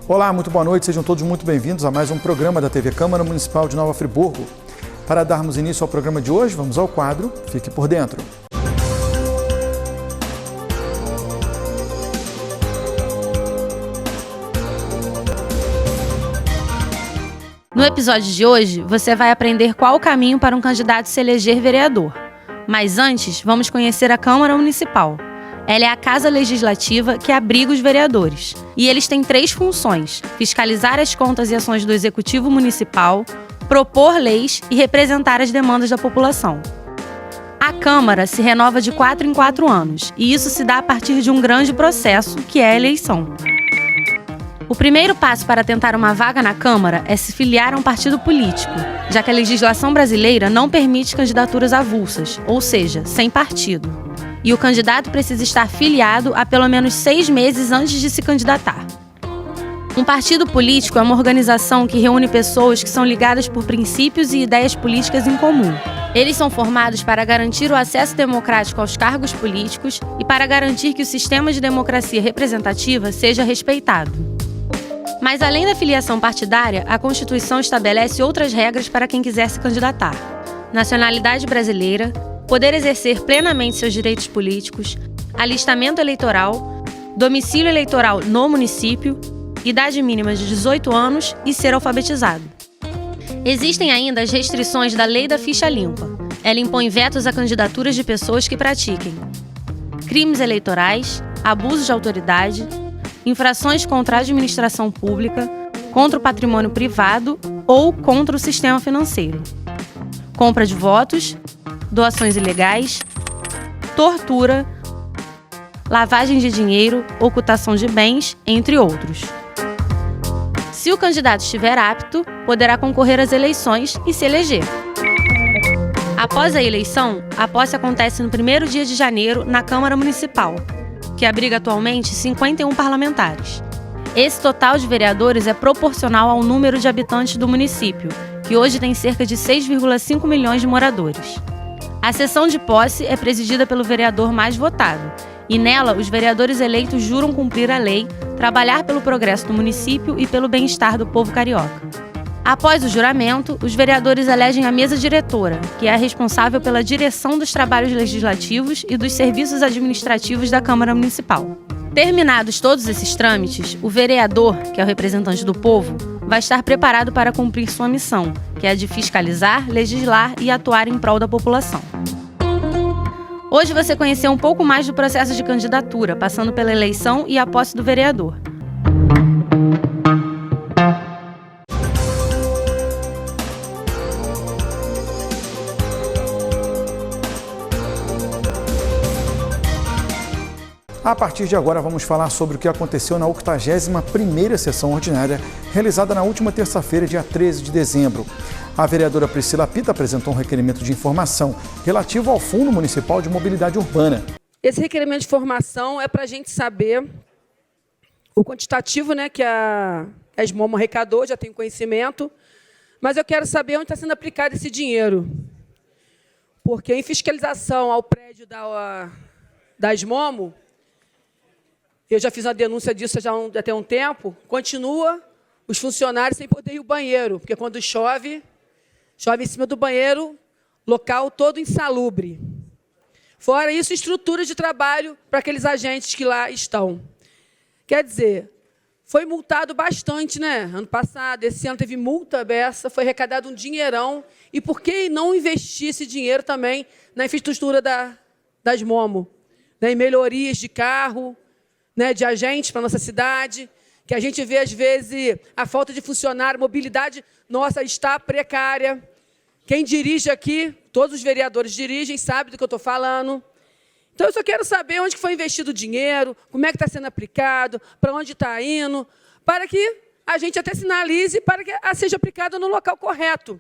Olá, muito boa noite, sejam todos muito bem-vindos a mais um programa da TV Câmara Municipal de Nova Friburgo. Para darmos início ao programa de hoje, vamos ao quadro Fique por Dentro. No episódio de hoje, você vai aprender qual o caminho para um candidato se eleger vereador. Mas antes, vamos conhecer a Câmara Municipal. Ela é a casa legislativa que abriga os vereadores. E eles têm 3 funções: fiscalizar as contas e ações do Executivo Municipal, propor leis e representar as demandas da população. A Câmara se renova de 4 em 4 anos, e isso se dá a partir de um grande processo, que é a eleição. O primeiro passo para tentar uma vaga na Câmara é se filiar a um partido político, já que a legislação brasileira não permite candidaturas avulsas, ou seja, sem partido. E o candidato precisa estar filiado há pelo menos 6 meses antes de se candidatar. Um partido político é uma organização que reúne pessoas que são ligadas por princípios e ideias políticas em comum. Eles são formados para garantir o acesso democrático aos cargos políticos e para garantir que o sistema de democracia representativa seja respeitado. Mas além da filiação partidária, a Constituição estabelece outras regras para quem quiser se candidatar: nacionalidade brasileira, poder exercer plenamente seus direitos políticos, alistamento eleitoral, domicílio eleitoral no município, idade mínima de 18 anos e ser alfabetizado. Existem ainda as restrições da Lei da Ficha Limpa. Ela impõe vetos a candidaturas de pessoas que pratiquem crimes eleitorais, abusos de autoridade, infrações contra a administração pública, contra o patrimônio privado ou contra o sistema financeiro, compra de votos, doações ilegais, tortura, lavagem de dinheiro, ocultação de bens, entre outros. Se o candidato estiver apto, poderá concorrer às eleições e se eleger. Após a eleição, a posse acontece no primeiro dia de janeiro na Câmara Municipal, que abriga atualmente 51 parlamentares. Esse total de vereadores é proporcional ao número de habitantes do município, que hoje tem cerca de 6,5 milhões de moradores. A sessão de posse é presidida pelo vereador mais votado, e nela os vereadores eleitos juram cumprir a lei, trabalhar pelo progresso do município e pelo bem-estar do povo carioca. Após o juramento, os vereadores elegem a mesa diretora, que é a responsável pela direção dos trabalhos legislativos e dos serviços administrativos da Câmara Municipal. Terminados todos esses trâmites, o vereador, que é o representante do povo, vai estar preparado para cumprir sua missão, que é a de fiscalizar, legislar e atuar em prol da população. Hoje você conheceu um pouco mais do processo de candidatura, passando pela eleição e a posse do vereador. A partir de agora, vamos falar sobre o que aconteceu na 81ª sessão ordinária, realizada na última terça-feira, dia 13 de dezembro. A vereadora Priscila Pita apresentou um requerimento de informação relativo ao Fundo Municipal de Mobilidade Urbana. Esse requerimento de informação é para a gente saber o quantitativo, que a SMOMO arrecadou, já tenho conhecimento, mas eu quero saber onde está sendo aplicado esse dinheiro. Porque em fiscalização ao prédio da SMOMO, eu já fiz uma denúncia disso já tem um tempo, continua os funcionários sem poder ir ao banheiro, porque quando chove em cima do banheiro, local todo insalubre. Fora isso, estrutura de trabalho para aqueles agentes que lá estão. Quer dizer, foi multado bastante, ano passado, esse ano teve multa beça, foi arrecadado um dinheirão, e por que não investir esse dinheiro também na infraestrutura das SMOMO, em melhorias de carro, de agentes para a nossa cidade, que a gente vê, às vezes, a falta de funcionário, mobilidade nossa está precária. Quem dirige aqui, todos os vereadores dirigem, sabe do que eu estou falando. Então, eu só quero saber onde foi investido o dinheiro, como é que está sendo aplicado, para onde está indo, para que a gente até sinalize para que seja aplicado no local correto,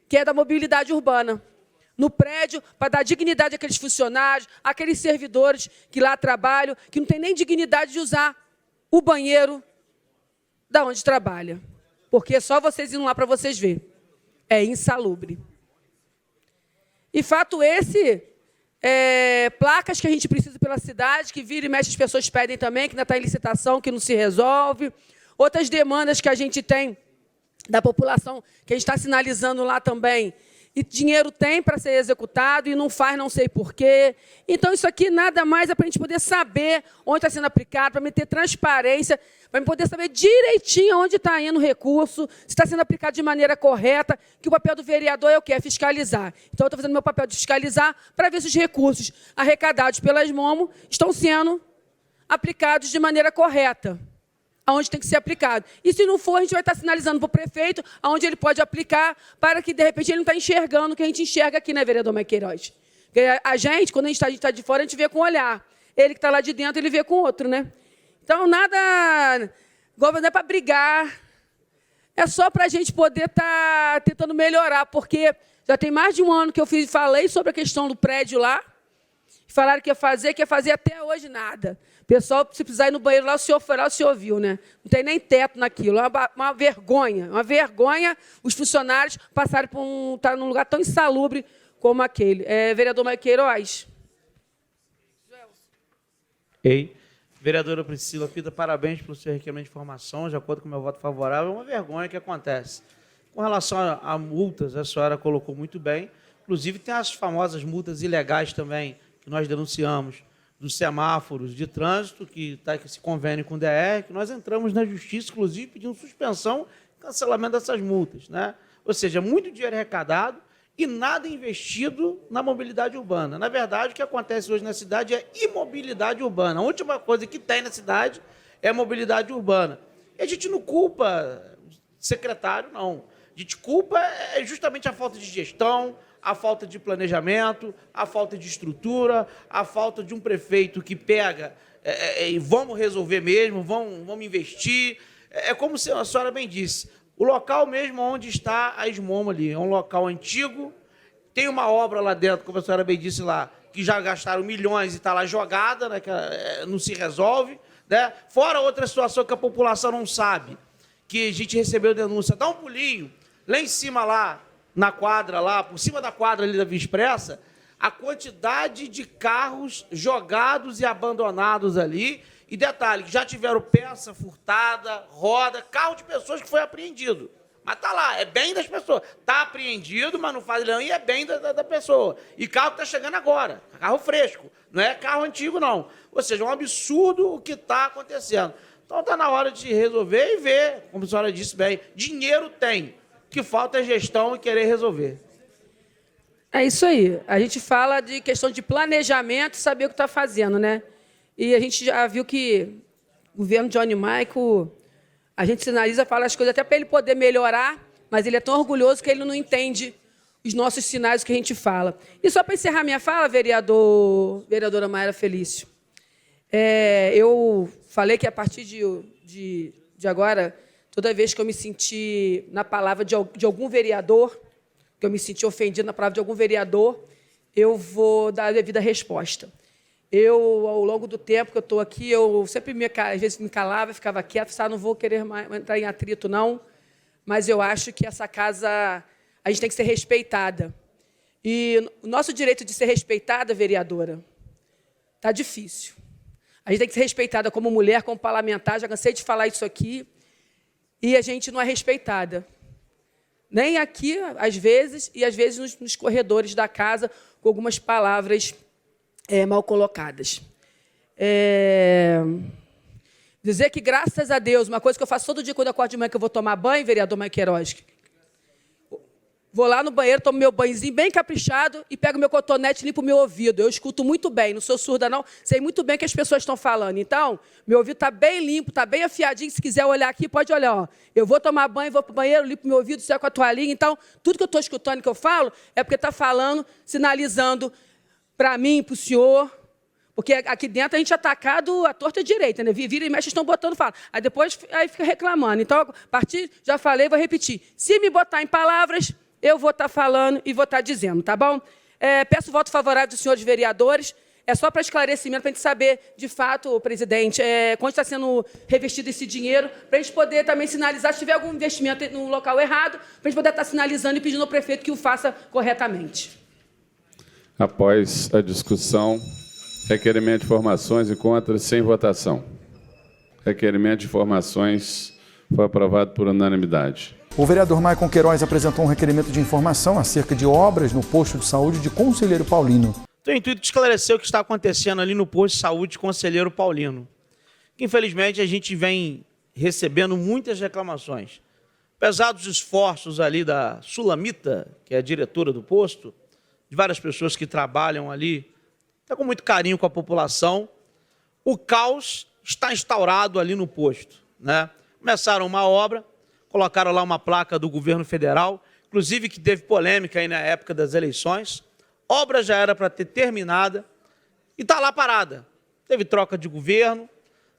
que é da mobilidade urbana. No prédio, para dar dignidade àqueles funcionários, àqueles servidores que lá trabalham, que não tem nem dignidade de usar o banheiro da onde trabalha. Porque é só vocês indo lá para vocês verem. É insalubre. E fato esse, placas que a gente precisa pela cidade, que vira e mexe as pessoas pedem também, que ainda está em licitação, que não se resolve. Outras demandas que a gente tem da população, que a gente está sinalizando lá também. E dinheiro tem para ser executado e não faz, não sei porquê. Então, isso aqui nada mais é para a gente poder saber onde está sendo aplicado, para ter transparência, para poder saber direitinho onde está indo o recurso, se está sendo aplicado de maneira correta, que o papel do vereador é o quê? É fiscalizar. Então, eu estou fazendo meu papel de fiscalizar para ver se os recursos arrecadados pelas MOMO estão sendo aplicados de maneira correta, aonde tem que ser aplicado. E, se não for, a gente vai estar sinalizando para o prefeito aonde ele pode aplicar, para que, de repente, ele não está enxergando o que a gente enxerga aqui, né, vereador Mike Queiroz? Porque a gente, quando a gente está de fora, a gente vê com um olhar. Ele que está lá de dentro, ele vê com outro, né? Então, nada... Governo é para brigar. É só para a gente poder estar tentando melhorar, porque já tem mais de um ano que eu falei sobre a questão do prédio lá. Falaram que ia fazer até hoje nada. Pessoal, se precisar ir no banheiro lá, o senhor foi lá, o senhor viu, né? Não tem nem teto naquilo. É uma vergonha os funcionários passarem por estar num lugar tão insalubre como aquele. Vereador Mike Queiroz. Ei, vereadora Priscila Pita, parabéns pelo seu requerimento de informação, de acordo com o meu voto favorável. É uma vergonha que acontece. Com relação a multas, a senhora colocou muito bem. Inclusive, tem as famosas multas ilegais também, que nós denunciamos, dos semáforos de trânsito, que está com esse convênio com o DR, que nós entramos na justiça, inclusive, pedindo suspensão e cancelamento dessas multas, né? Ou seja, muito dinheiro arrecadado e nada investido na mobilidade urbana. Na verdade, o que acontece hoje na cidade é imobilidade urbana. A última coisa que tem na cidade é a mobilidade urbana. E a gente não culpa secretário, não. A gente culpa justamente a falta de gestão, a falta de planejamento, a falta de estrutura, a falta de um prefeito que pega e vamos resolver mesmo, vamos investir. É como a senhora bem disse, o local mesmo onde está a SMOMO ali, é um local antigo, tem uma obra lá dentro, como a senhora bem disse lá, que já gastaram milhões e está lá jogada, né, que não se resolve, né? Fora outra situação que a população não sabe, que a gente recebeu denúncia, dá um pulinho, lá em cima lá, na quadra lá, por cima da quadra ali da Via Expressa, a quantidade de carros jogados e abandonados ali. E detalhe, já tiveram peça furtada, roda, carro de pessoas que foi apreendido. Mas tá lá, é bem das pessoas. Tá apreendido, mas não faz leão e é bem da pessoa. E carro que tá chegando agora, carro fresco, não é carro antigo, não. Ou seja, é um absurdo o que está acontecendo. Então está na hora de resolver e ver, como a senhora disse bem, dinheiro tem. O que falta é gestão e querer resolver. É isso aí. A gente fala de questão de planejamento e saber o que está fazendo, né? E a gente já viu que o governo Johnny Maico, a gente sinaliza, fala as coisas até para ele poder melhorar, mas ele é tão orgulhoso que ele não entende os nossos sinais que a gente fala. E só para encerrar minha fala, vereadora Mayra Felício, eu falei que a partir de agora, toda vez que eu me senti na palavra de algum vereador, que eu me senti ofendido na palavra de algum vereador, eu vou dar a devida resposta. Eu, ao longo do tempo que eu estou aqui, eu sempre, às vezes, me calava, ficava quieto, não vou querer mais entrar em atrito, não, mas eu acho que essa casa, a gente tem que ser respeitada. E o nosso direito de ser respeitada, vereadora, está difícil. A gente tem que ser respeitada como mulher, como parlamentar, já cansei de falar isso aqui, e a gente não é respeitada. Nem aqui, às vezes, e às vezes nos corredores da casa, com algumas palavras mal colocadas. Dizer que, graças a Deus, uma coisa que eu faço todo dia quando eu acordo de manhã, que eu vou tomar banho, vereador Mike Queiroz, vou lá no banheiro, tomo meu banhozinho bem caprichado e pego meu cotonete e limpo o meu ouvido. Eu escuto muito bem, não sou surda, não. Sei muito bem o que as pessoas estão falando. Então, meu ouvido está bem limpo, está bem afiadinho. Se quiser olhar aqui, pode olhar. Ó. Eu vou tomar banho, vou para o banheiro, limpo meu ouvido, seco a toalhinha. Então, tudo que eu estou escutando, que eu falo, é porque está falando, sinalizando para mim, para o senhor. Porque aqui dentro a gente é atacado à torta e direita, né? Vira e mexe, estão botando fala. Aí depois fica reclamando. Então, a partir, já falei, vou repetir. Se me botar em palavras, eu vou estar falando e vou estar dizendo, tá bom? Peço o voto favorável dos senhores vereadores. É só para esclarecimento, para a gente saber, de fato, presidente, quando está sendo revestido esse dinheiro, para a gente poder também sinalizar, se tiver algum investimento no local errado, para a gente poder estar sinalizando e pedindo ao prefeito que o faça corretamente. Após a discussão, requerimento de informações e contras sem votação. Requerimento de informações Foi aprovado por unanimidade. O vereador Maicon Queiroz apresentou um requerimento de informação acerca de obras no posto de saúde de Conselheiro Paulino. Tem o intuito de esclarecer o que está acontecendo ali no posto de saúde de Conselheiro Paulino. Que, infelizmente, a gente vem recebendo muitas reclamações. Apesar dos esforços ali da Sulamita, que é a diretora do posto, de várias pessoas que trabalham ali, até com muito carinho com a população, o caos está instaurado ali no posto, né? Começaram uma obra, colocaram lá uma placa do governo federal, inclusive que teve polêmica aí na época das eleições. A obra já era para ter terminada e está lá parada. Teve troca de governo,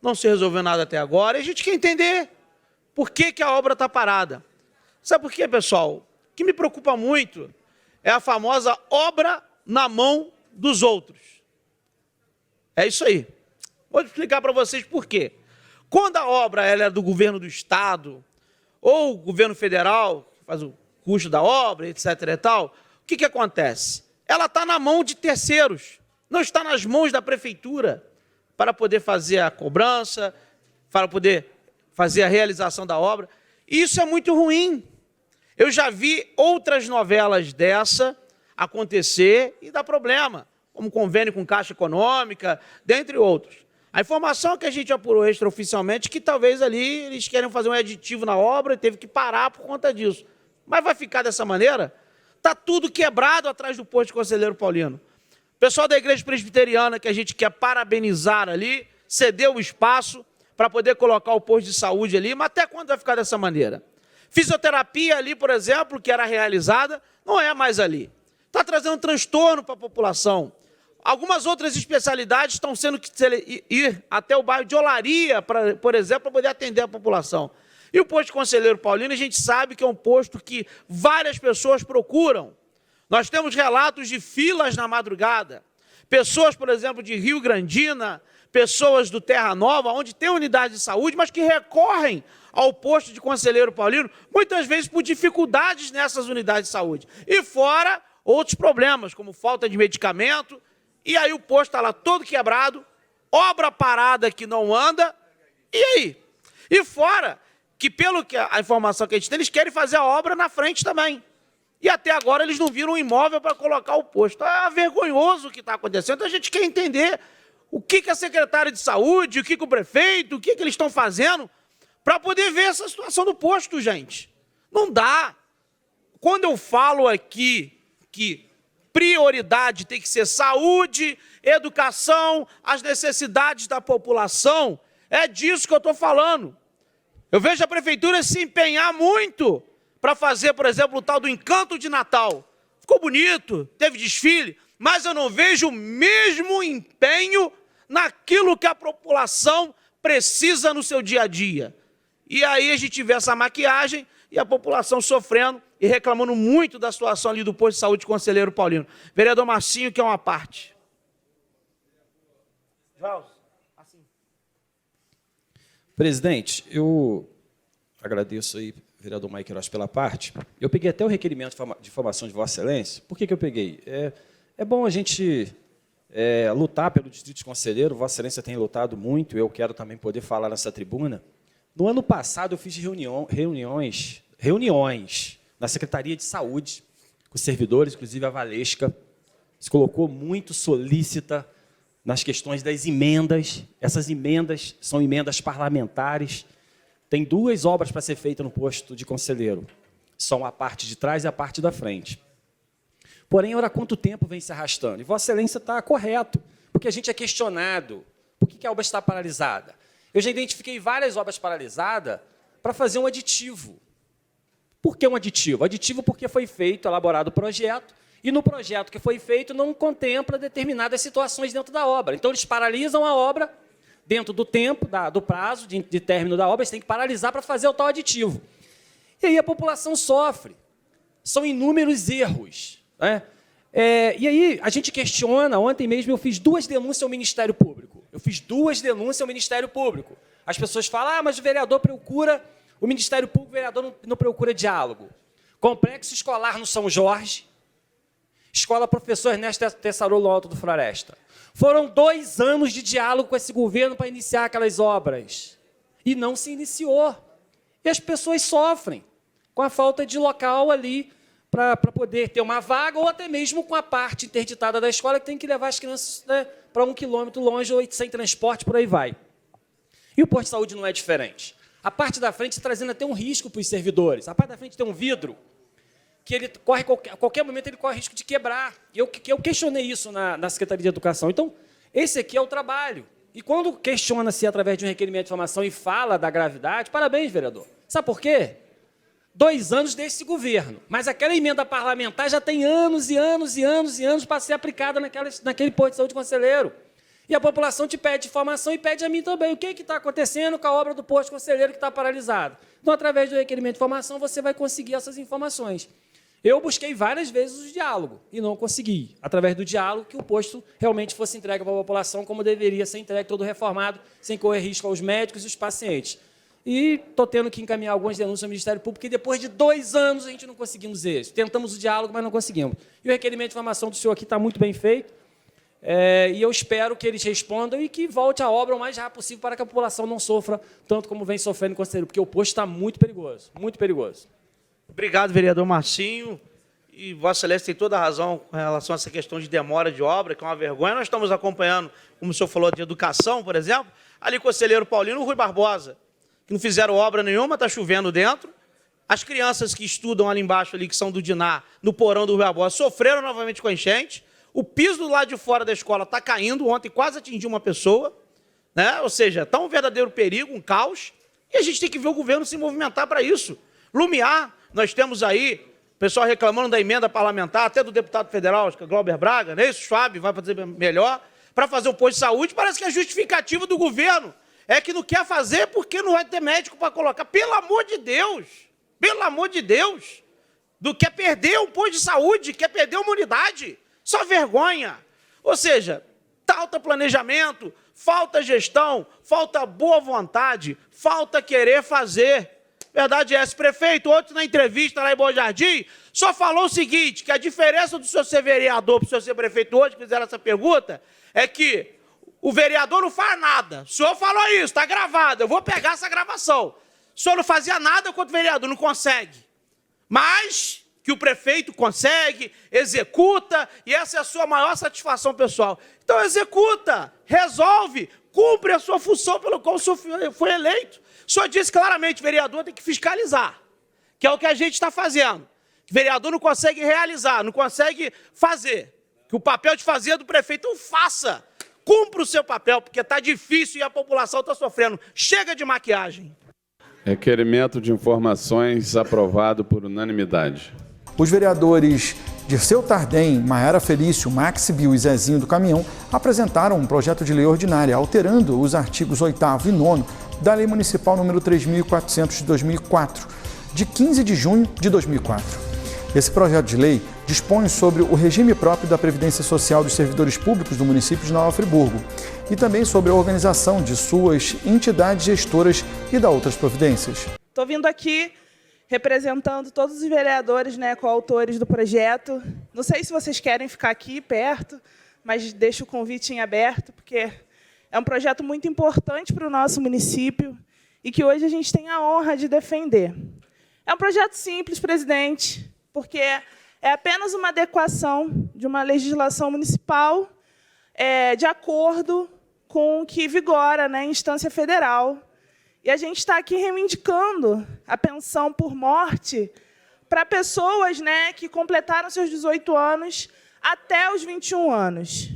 não se resolveu nada até agora, e a gente quer entender por que a obra está parada. Sabe por quê, pessoal? O que me preocupa muito é a famosa obra na mão dos outros. É isso aí. Vou explicar para vocês por quê. Quando a obra ela é do governo do estado ou governo federal, que faz o custo da obra, etc. e tal, o que acontece? Ela está na mão de terceiros, não está nas mãos da prefeitura para poder fazer a cobrança, para poder fazer a realização da obra. E isso é muito ruim. Eu já vi outras novelas dessa acontecer e dar problema, como convênio com Caixa Econômica, dentre outros. A informação que a gente apurou extraoficialmente é que talvez ali eles querem fazer um aditivo na obra e teve que parar por conta disso. Mas vai ficar dessa maneira? Está tudo quebrado atrás do posto de Conselheiro Paulino. O pessoal da Igreja Presbiteriana, que a gente quer parabenizar ali, cedeu o espaço para poder colocar o posto de saúde ali, mas até quando vai ficar dessa maneira? Fisioterapia ali, por exemplo, que era realizada, não é mais ali. Está trazendo transtorno para a população. Algumas outras especialidades estão sendo que ir até o bairro de Olaria, por exemplo, para poder atender a população. E o posto de Conselheiro Paulino, a gente sabe que é um posto que várias pessoas procuram. Nós temos relatos de filas na madrugada. Pessoas, por exemplo, de Rio Grandina, pessoas do Terra Nova, onde tem unidade de saúde, mas que recorrem ao posto de Conselheiro Paulino, muitas vezes por dificuldades nessas unidades de saúde. E fora outros problemas, como falta de medicamento. E aí o posto está lá todo quebrado, obra parada que não anda, e aí? E fora que, pelo que a informação que a gente tem, eles querem fazer a obra na frente também. E até agora eles não viram um imóvel para colocar o posto. É vergonhoso o que está acontecendo, então a gente quer entender o que a secretária de saúde, o que o prefeito, o que eles estão fazendo para poder ver essa situação do posto, gente. Não dá. Quando eu falo aqui que prioridade tem que ser saúde, educação, as necessidades da população, é disso que eu estou falando. Eu vejo a prefeitura se empenhar muito para fazer, por exemplo, o tal do Encanto de Natal. Ficou bonito, teve desfile, mas eu não vejo o mesmo empenho naquilo que a população precisa no seu dia a dia. E aí a gente vê essa maquiagem e a população sofrendo e reclamando muito da situação ali do posto de saúde de Conselheiro Paulino. Vereador Marcinho, que é uma parte. Presidente, eu agradeço aí, vereador Maicon Queiroz, pela parte. Eu peguei até o requerimento de informação de Vossa Excelência. Por que eu peguei? É bom a gente lutar pelo distrito de Conselheiro. Vossa Excelência tem lutado muito, eu quero também poder falar nessa tribuna. No ano passado, eu fiz reuniões na Secretaria de Saúde, com os servidores, inclusive a Valesca, se colocou muito solícita nas questões das emendas. Essas emendas são emendas parlamentares. Tem 2 obras para ser feitas no posto de Conselheiro. São a parte de trás e a parte da frente. Porém, ora, quanto tempo vem se arrastando? E Vossa Excelência está correto, porque a gente é questionado. Por que a obra está paralisada? Eu já identifiquei várias obras paralisadas para fazer um aditivo. Por que um aditivo? Aditivo porque foi feito, elaborado o projeto, e no projeto que foi feito não contempla determinadas situações dentro da obra. Então, eles paralisam a obra dentro do tempo, do prazo de término da obra, eles têm que paralisar para fazer o tal aditivo. E aí a população sofre. São inúmeros erros, né? E aí a gente questiona. Ontem mesmo eu fiz 2 denúncias ao Ministério Público. As pessoas falam, mas o vereador procura, o Ministério Público, o vereador não procura diálogo. Complexo escolar no São Jorge, Escola Professor Ernesto Tessarolo Alto do Floresta. Foram 2 anos de diálogo com esse governo para iniciar aquelas obras. E não se iniciou. E as pessoas sofrem com a falta de local ali para poder ter uma vaga, ou até mesmo com a parte interditada da escola, que tem que levar as crianças, né, para 1 quilômetro longe, ou sem transporte, por aí vai. E o posto de saúde não é diferente. A parte da frente trazendo até um risco para os servidores. A parte da frente tem um vidro que ele corre, a qualquer momento ele corre risco de quebrar. Eu questionei isso na Secretaria de Educação. Então, esse aqui é o trabalho. E quando questiona-se através de um requerimento de informação e fala da gravidade, parabéns, vereador. Sabe por quê? 2 anos desse governo. Mas aquela emenda parlamentar já tem anos e anos e anos e anos para ser aplicada naquele posto de saúde conselheiro. E a população te pede informação e pede a mim também. O que está acontecendo com a obra do posto conselheiro que está paralisado? Então, através do requerimento de informação, você vai conseguir essas informações. Eu busquei várias vezes o diálogo e não consegui. Através do diálogo, que o posto realmente fosse entregue para a população como deveria ser entregue, todo reformado, sem correr risco aos médicos e os pacientes. E estou tendo que encaminhar algumas denúncias ao Ministério Público, e depois de 2 anos a gente não conseguimos isso. Tentamos o diálogo, mas não conseguimos. E o requerimento de informação do senhor aqui está muito bem feito, e eu espero que eles respondam e que volte a obra o mais rápido possível para que a população não sofra tanto como vem sofrendo no Conselho, porque o posto está muito perigoso, muito perigoso. Obrigado, vereador Marcinho. E Vossa Excelência tem toda a razão com relação a essa questão de demora de obra, que é uma vergonha. Nós estamos acompanhando, como o senhor falou, de educação, por exemplo, ali conselheiro Paulino, Rui Barbosa, que não fizeram obra nenhuma, está chovendo dentro. As crianças que estudam ali embaixo, ali, que são do Diná, no porão do Rui Barbosa, sofreram novamente com a enchente. O piso do lado de fora da escola está caindo, ontem quase atingiu uma pessoa, né? Ou seja, está um verdadeiro perigo, um caos, e a gente tem que ver o governo se movimentar para isso. Lumiar, nós temos aí o pessoal reclamando da emenda parlamentar, até do deputado federal, acho que é Glauber Braga, né? Isso, Schwab vai fazer melhor, para fazer o posto de saúde. Parece que a justificativa do governo é que não quer fazer porque não vai ter médico para colocar. Pelo amor de Deus, quer perder um posto de saúde, quer perder uma unidade. Só vergonha. Ou seja, falta planejamento, falta gestão, falta boa vontade, falta querer fazer. Verdade é essa. Prefeito, ontem na entrevista lá em Bom Jardim, só falou o seguinte, que a diferença do senhor ser vereador para o senhor ser prefeito hoje, que fizeram essa pergunta, é que o vereador não faz nada. O senhor falou isso, está gravado, eu vou pegar essa gravação. O senhor não fazia nada enquanto vereador, não consegue. Mas que o prefeito consegue, executa, e essa é a sua maior satisfação pessoal. Então executa, resolve, cumpre a sua função pelo qual o senhor foi eleito. O senhor disse claramente, vereador tem que fiscalizar, que é o que a gente está fazendo. O vereador não consegue realizar, não consegue fazer. Que o papel de fazer é do prefeito. Então faça, cumpra o seu papel, porque está difícil e a população está sofrendo. Chega de maquiagem. Requerimento de informações aprovado por unanimidade. Os vereadores Dirceu Tardem, Maiara Felício, Max Bill e Zezinho do Caminhão apresentaram um projeto de lei ordinária alterando os artigos 8º e 9º da Lei Municipal número 3.400 de 2004, de 15 de junho de 2004. Esse projeto de lei dispõe sobre o regime próprio da Previdência Social dos servidores públicos do município de Nova Friburgo e também sobre a organização de suas entidades gestoras e da outras providências. Estou vindo aqui representando todos os vereadores, né, coautores do projeto. Não sei se vocês querem ficar aqui perto, mas deixo o convite em aberto, porque é um projeto muito importante para o nosso município e que hoje a gente tem a honra de defender. É um projeto simples, presidente, porque é apenas uma adequação de uma legislação municipal de acordo com o que vigora na instância federal. E a gente está aqui reivindicando a pensão por morte para pessoas, né, que completaram seus 18 anos até os 21 anos.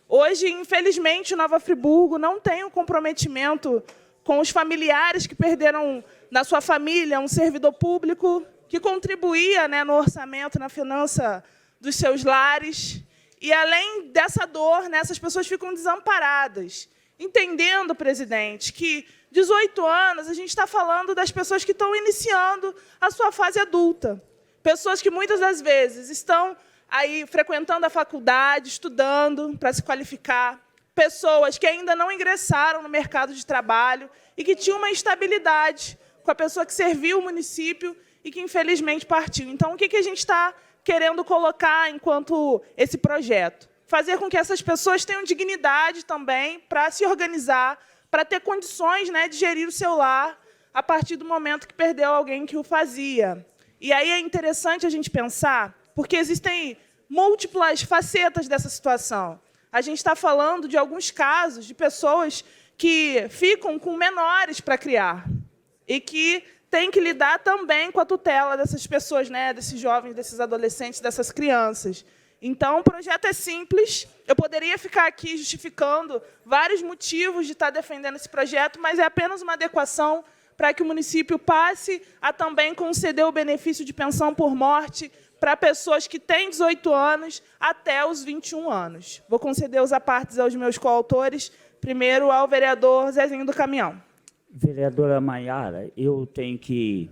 Hoje, infelizmente, Nova Friburgo não tem um comprometimento com os familiares que perderam na sua família um servidor público que contribuía, né, no orçamento, na finança dos seus lares. E, além dessa dor, né, essas pessoas ficam desamparadas, entendendo, presidente, que 18 anos a gente está falando das pessoas que estão iniciando a sua fase adulta. Pessoas que, muitas das vezes, estão aí frequentando a faculdade, estudando para se qualificar. Pessoas que ainda não ingressaram no mercado de trabalho e que tinham uma estabilidade com a pessoa que serviu o município e que, infelizmente, partiu. Então, o que a gente está querendo colocar enquanto esse projeto? Fazer com que essas pessoas tenham dignidade também para se organizar, para ter condições, né, de gerir o seu lar a partir do momento que perdeu alguém que o fazia. E aí é interessante a gente pensar, porque existem múltiplas facetas dessa situação. A gente está falando de alguns casos de pessoas que ficam com menores para criar e que têm que lidar também com a tutela dessas pessoas, né, desses jovens, desses adolescentes, dessas crianças. Então, o projeto é simples. Eu poderia ficar aqui justificando vários motivos de estar defendendo esse projeto, mas é apenas uma adequação para que o município passe a também conceder o benefício de pensão por morte para pessoas que têm 18 anos até os 21 anos. Vou conceder os apartes aos meus coautores. Primeiro, ao vereador Zezinho do Caminhão. Vereadora Maiara, eu tenho que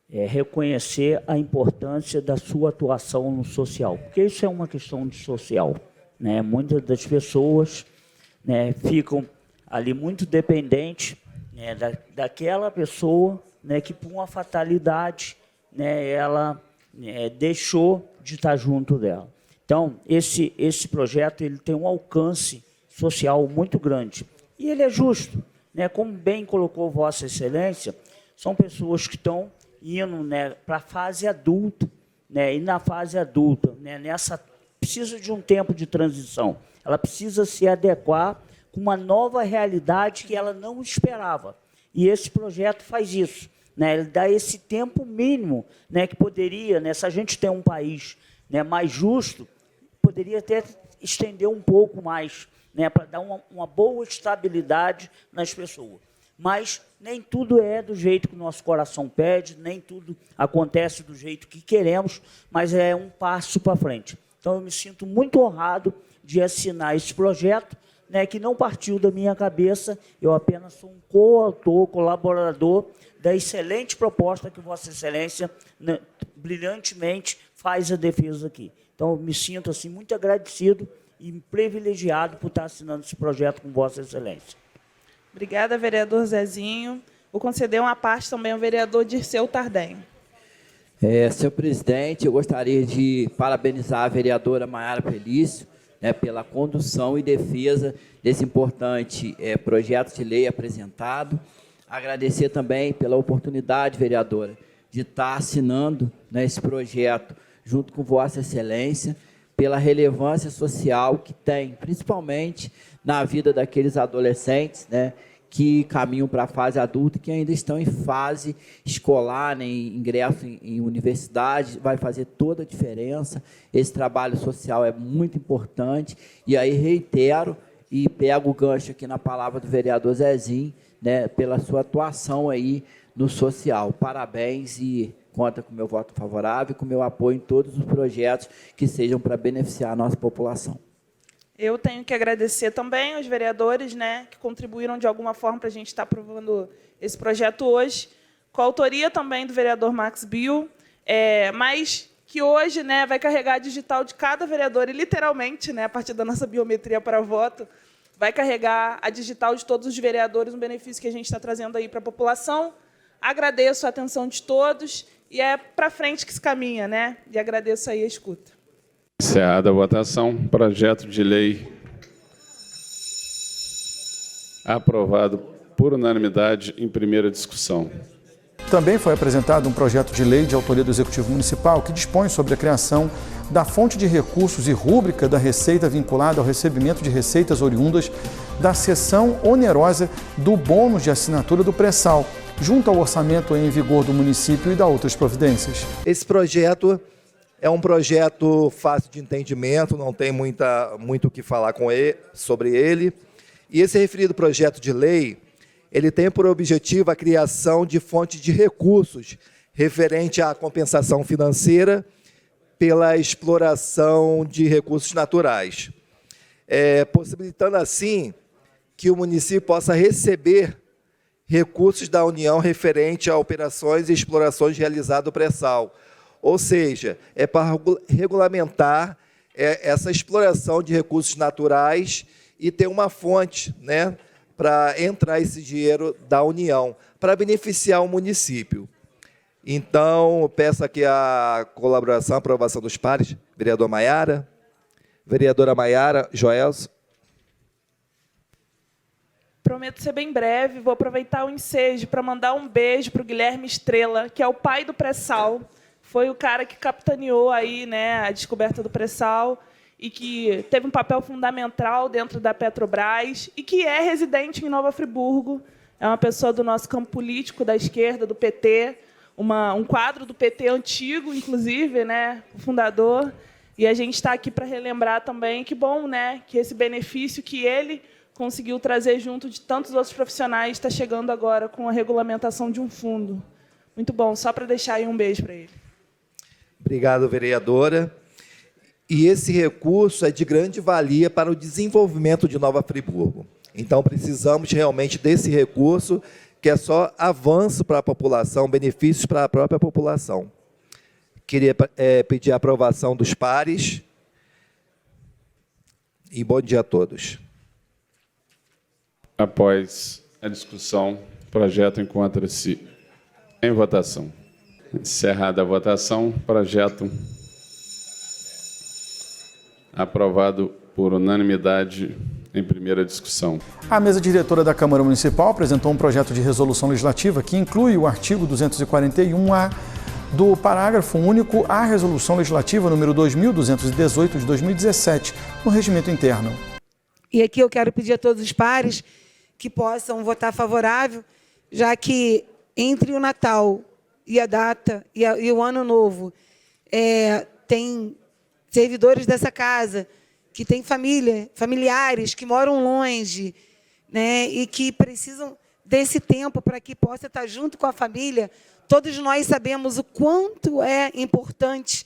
reconhecer a importância da sua atuação no social, porque isso é uma questão de social, né? Muitas das pessoas, né, ficam ali muito dependentes, né, daquela pessoa, né, que, por uma fatalidade, né, ela deixou de estar junto dela. Então, esse projeto ele tem um alcance social muito grande. E ele é justo, né? Como bem colocou Vossa Excelência, são pessoas que estão indo, né, para a fase adulta, né? E na fase adulta, né, precisa de um tempo de transição. Ela precisa se adequar com uma nova realidade que ela não esperava. E esse projeto faz isso, né? Ele dá esse tempo mínimo, né, que poderia, né, se a gente tem um país, né, mais justo, poderia até estender um pouco mais, né, para dar uma boa estabilidade nas pessoas. Mas nem tudo é do jeito que o nosso coração pede, nem tudo acontece do jeito que queremos, mas é um passo para frente. Então, eu me sinto muito honrado de assinar esse projeto, né, que não partiu da minha cabeça, eu apenas sou um coautor, colaborador da excelente proposta que Vossa Excelência, né, brilhantemente faz a defesa aqui. Então, eu me sinto assim, muito agradecido e privilegiado por estar assinando esse projeto com Vossa Excelência. Obrigada, vereador Zezinho. Vou conceder uma parte também ao vereador Dirceu Tardenho. Senhor presidente, eu gostaria de parabenizar a vereadora Maiara Felício, né, pela condução e defesa desse importante projeto de lei apresentado. Agradecer também pela oportunidade, vereadora, de estar assinando, né, esse projeto junto com Vossa Excelência, pela relevância social que tem, principalmente na vida daqueles adolescentes, né, que caminham para a fase adulta e que ainda estão em fase escolar, né, em ingresso em universidade, vai fazer toda a diferença. Esse trabalho social é muito importante. E aí reitero e pego o gancho aqui na palavra do vereador Zezinho, né, pela sua atuação aí no social. Parabéns e conta com o meu voto favorável e com o meu apoio em todos os projetos que sejam para beneficiar a nossa população. Eu tenho que agradecer também aos vereadores, né, que contribuíram de alguma forma para a gente estar aprovando esse projeto hoje, com a autoria também do vereador Max Bill, mas que hoje, né, vai carregar a digital de cada vereador e, literalmente, né, a partir da nossa biometria para voto, vai carregar a digital de todos os vereadores, um benefício que a gente está trazendo aí para a população. Agradeço a atenção de todos e é para frente que se caminha, né? E agradeço aí a escuta. Encerrada a votação, projeto de lei aprovado por unanimidade em primeira discussão. Também foi apresentado um projeto de lei de autoria do Executivo Municipal que dispõe sobre a criação da fonte de recursos e rúbrica da receita vinculada ao recebimento de receitas oriundas da cessão onerosa do bônus de assinatura do pré-sal, junto ao orçamento em vigor do município e da outras providências. Esse projeto é um projeto fácil de entendimento, não tem muito o que falar sobre ele. E esse referido projeto de lei, ele tem por objetivo a criação de fonte de recursos referente à compensação financeira pela exploração de recursos naturais, possibilitando assim que o município possa receber recursos da União referente a operações e explorações realizadas do pré-sal. Ou seja, é para regulamentar essa exploração de recursos naturais e ter uma fonte, né, para entrar esse dinheiro da União, para beneficiar o município. Então, eu peço aqui a colaboração, a aprovação dos pares. Vereadora Maiara, Joelson. prometo ser bem breve. Vou aproveitar o ensejo para mandar um beijo para o Guilherme Estrela, que é o pai do pré-sal. Foi o cara que capitaneou aí, né, a descoberta do pré-sal e que teve um papel fundamental dentro da Petrobras e que é residente em Nova Friburgo. É uma pessoa do nosso campo político, da esquerda, do PT, um quadro do PT antigo, inclusive, né, o fundador. E a gente está aqui para relembrar também que bom, né, que esse benefício que ele conseguiu trazer junto de tantos outros profissionais está chegando agora com a regulamentação de um fundo. Muito bom, só para deixar aí um beijo para ele. Obrigado, vereadora. E esse recurso é de grande valia para o desenvolvimento de Nova Friburgo. Então, precisamos realmente desse recurso, que é só avanço para a população, benefícios para a própria população. Queria pedir a aprovação dos pares. E bom dia a todos. Após a discussão, o projeto encontra-se em votação. Encerrada a votação, projeto aprovado por unanimidade em primeira discussão. A mesa diretora da Câmara Municipal apresentou um projeto de resolução legislativa que inclui o artigo 241-A do parágrafo único à Resolução Legislativa número 2218 de 2017, no regimento interno. E aqui eu quero pedir a todos os pares que possam votar favorável, já que entre o Natal e a data e o Ano Novo tem servidores dessa casa que têm familiares que moram longe, né, e que precisam desse tempo para que possa estar junto com a família. Todos nós sabemos o quanto é importante,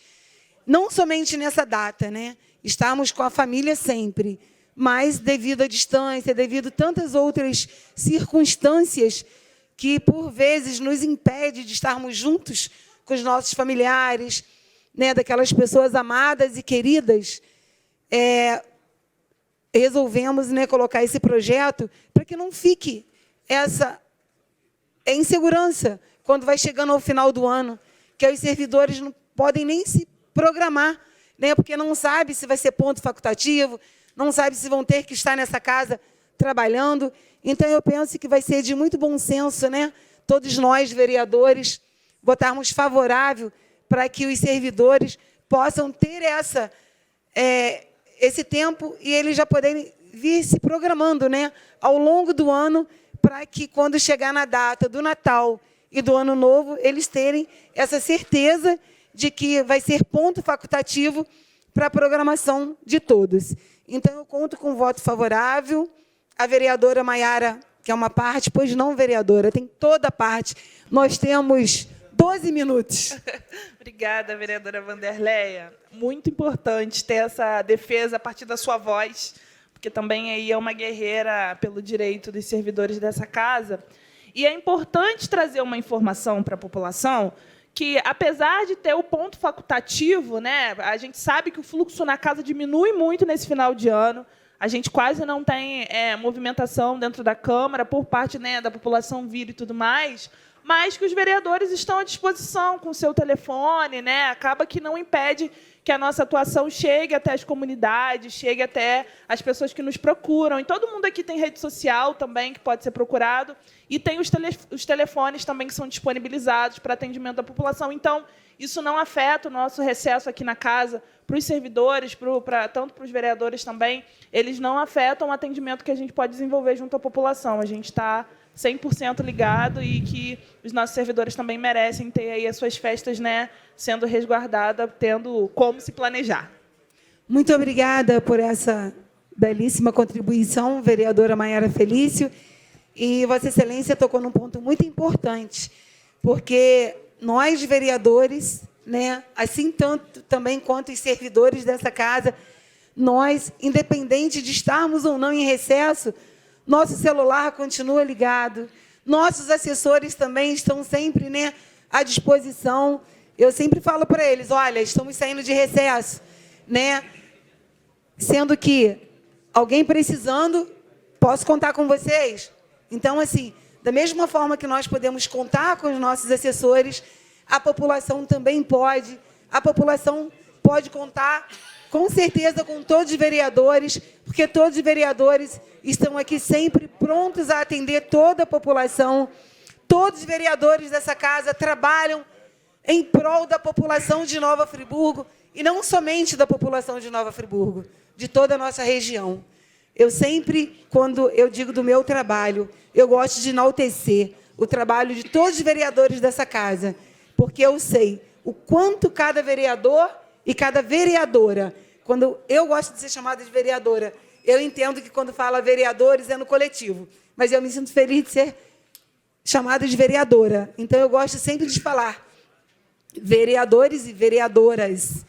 não somente nessa data, né, estarmos com a família sempre, mas devido à distância, devido a tantas outras circunstâncias que, por vezes, nos impede de estarmos juntos com os nossos familiares, né, daquelas pessoas amadas e queridas, resolvemos, né, colocar esse projeto para que não fique essa insegurança quando vai chegando ao final do ano, que os servidores não podem nem se programar, né, porque não sabe se vai ser ponto facultativo, não sabe se vão ter que estar nessa casa trabalhando. Então, eu penso que vai ser de muito bom senso, né, todos nós, vereadores, votarmos favorável para que os servidores possam ter esse tempo e eles já poderem vir se programando, né, ao longo do ano, para que, quando chegar na data do Natal e do Ano Novo, eles terem essa certeza de que vai ser ponto facultativo para a programação de todos. Então, eu conto com voto favorável. A vereadora Maiara, que é uma parte, pois não, vereadora, tem toda a parte. Nós temos 12 minutos. Obrigada, vereadora Vanderleia. Muito importante ter essa defesa a partir da sua voz, porque também aí é uma guerreira pelo direito dos servidores dessa casa. E é importante trazer uma informação para a população que, apesar de ter o ponto facultativo, né, a gente sabe que o fluxo na casa diminui muito nesse final de ano. A gente quase não tem movimentação dentro da Câmara por parte, né, da população vir e tudo mais, mas que os vereadores estão à disposição com o seu telefone, né, acaba que não impede que a nossa atuação chegue até as comunidades, chegue até as pessoas que nos procuram. E todo mundo aqui tem rede social também, que pode ser procurado, e tem os telefones também que são disponibilizados para atendimento da população. Então, isso não afeta o nosso recesso aqui na casa, para os servidores, tanto para os vereadores também, eles não afetam o atendimento que a gente pode desenvolver junto à população. A gente está 100% ligado e que os nossos servidores também merecem ter aí as suas festas, né, sendo resguardadas, tendo como se planejar. Muito obrigada por essa belíssima contribuição, vereadora Maiara Felício. E Vossa Excelência tocou num ponto muito importante, porque nós, vereadores, né, assim tanto também quanto os servidores dessa casa, nós, independente de estarmos ou não em recesso, nosso celular continua ligado, nossos assessores também estão sempre, né, à disposição. Eu sempre falo para eles, olha, estamos saindo de recesso, né, sendo que alguém precisando, posso contar com vocês? Então, assim, da mesma forma que nós podemos contar com os nossos assessores, a população também pode. A população pode contar com certeza com todos os vereadores, porque todos os vereadores estão aqui sempre prontos a atender toda a população. Todos os vereadores dessa casa trabalham em prol da população de Nova Friburgo, e não somente da população de Nova Friburgo, de toda a nossa região. Eu sempre, quando eu digo do meu trabalho, eu gosto de enaltecer o trabalho de todos os vereadores dessa casa, porque eu sei o quanto cada vereador e cada vereadora, quando eu gosto de ser chamada de vereadora, eu entendo que quando fala vereadores é no coletivo, mas eu me sinto feliz de ser chamada de vereadora. Então, eu gosto sempre de falar vereadores e vereadoras,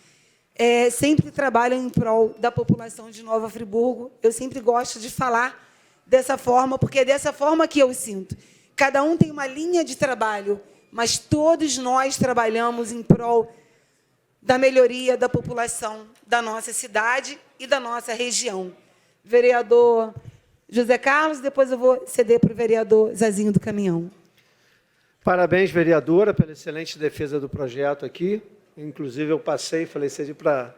sempre trabalham em prol da população de Nova Friburgo. Eu sempre gosto de falar dessa forma, porque é dessa forma que eu sinto. Cada um tem uma linha de trabalho, mas todos nós trabalhamos em prol da melhoria da população da nossa cidade e da nossa região. Vereador José Carlos, depois eu vou ceder para o vereador Zezinho do Caminhão. Parabéns, vereadora, pela excelente defesa do projeto aqui. Inclusive, eu passei e falei, seja para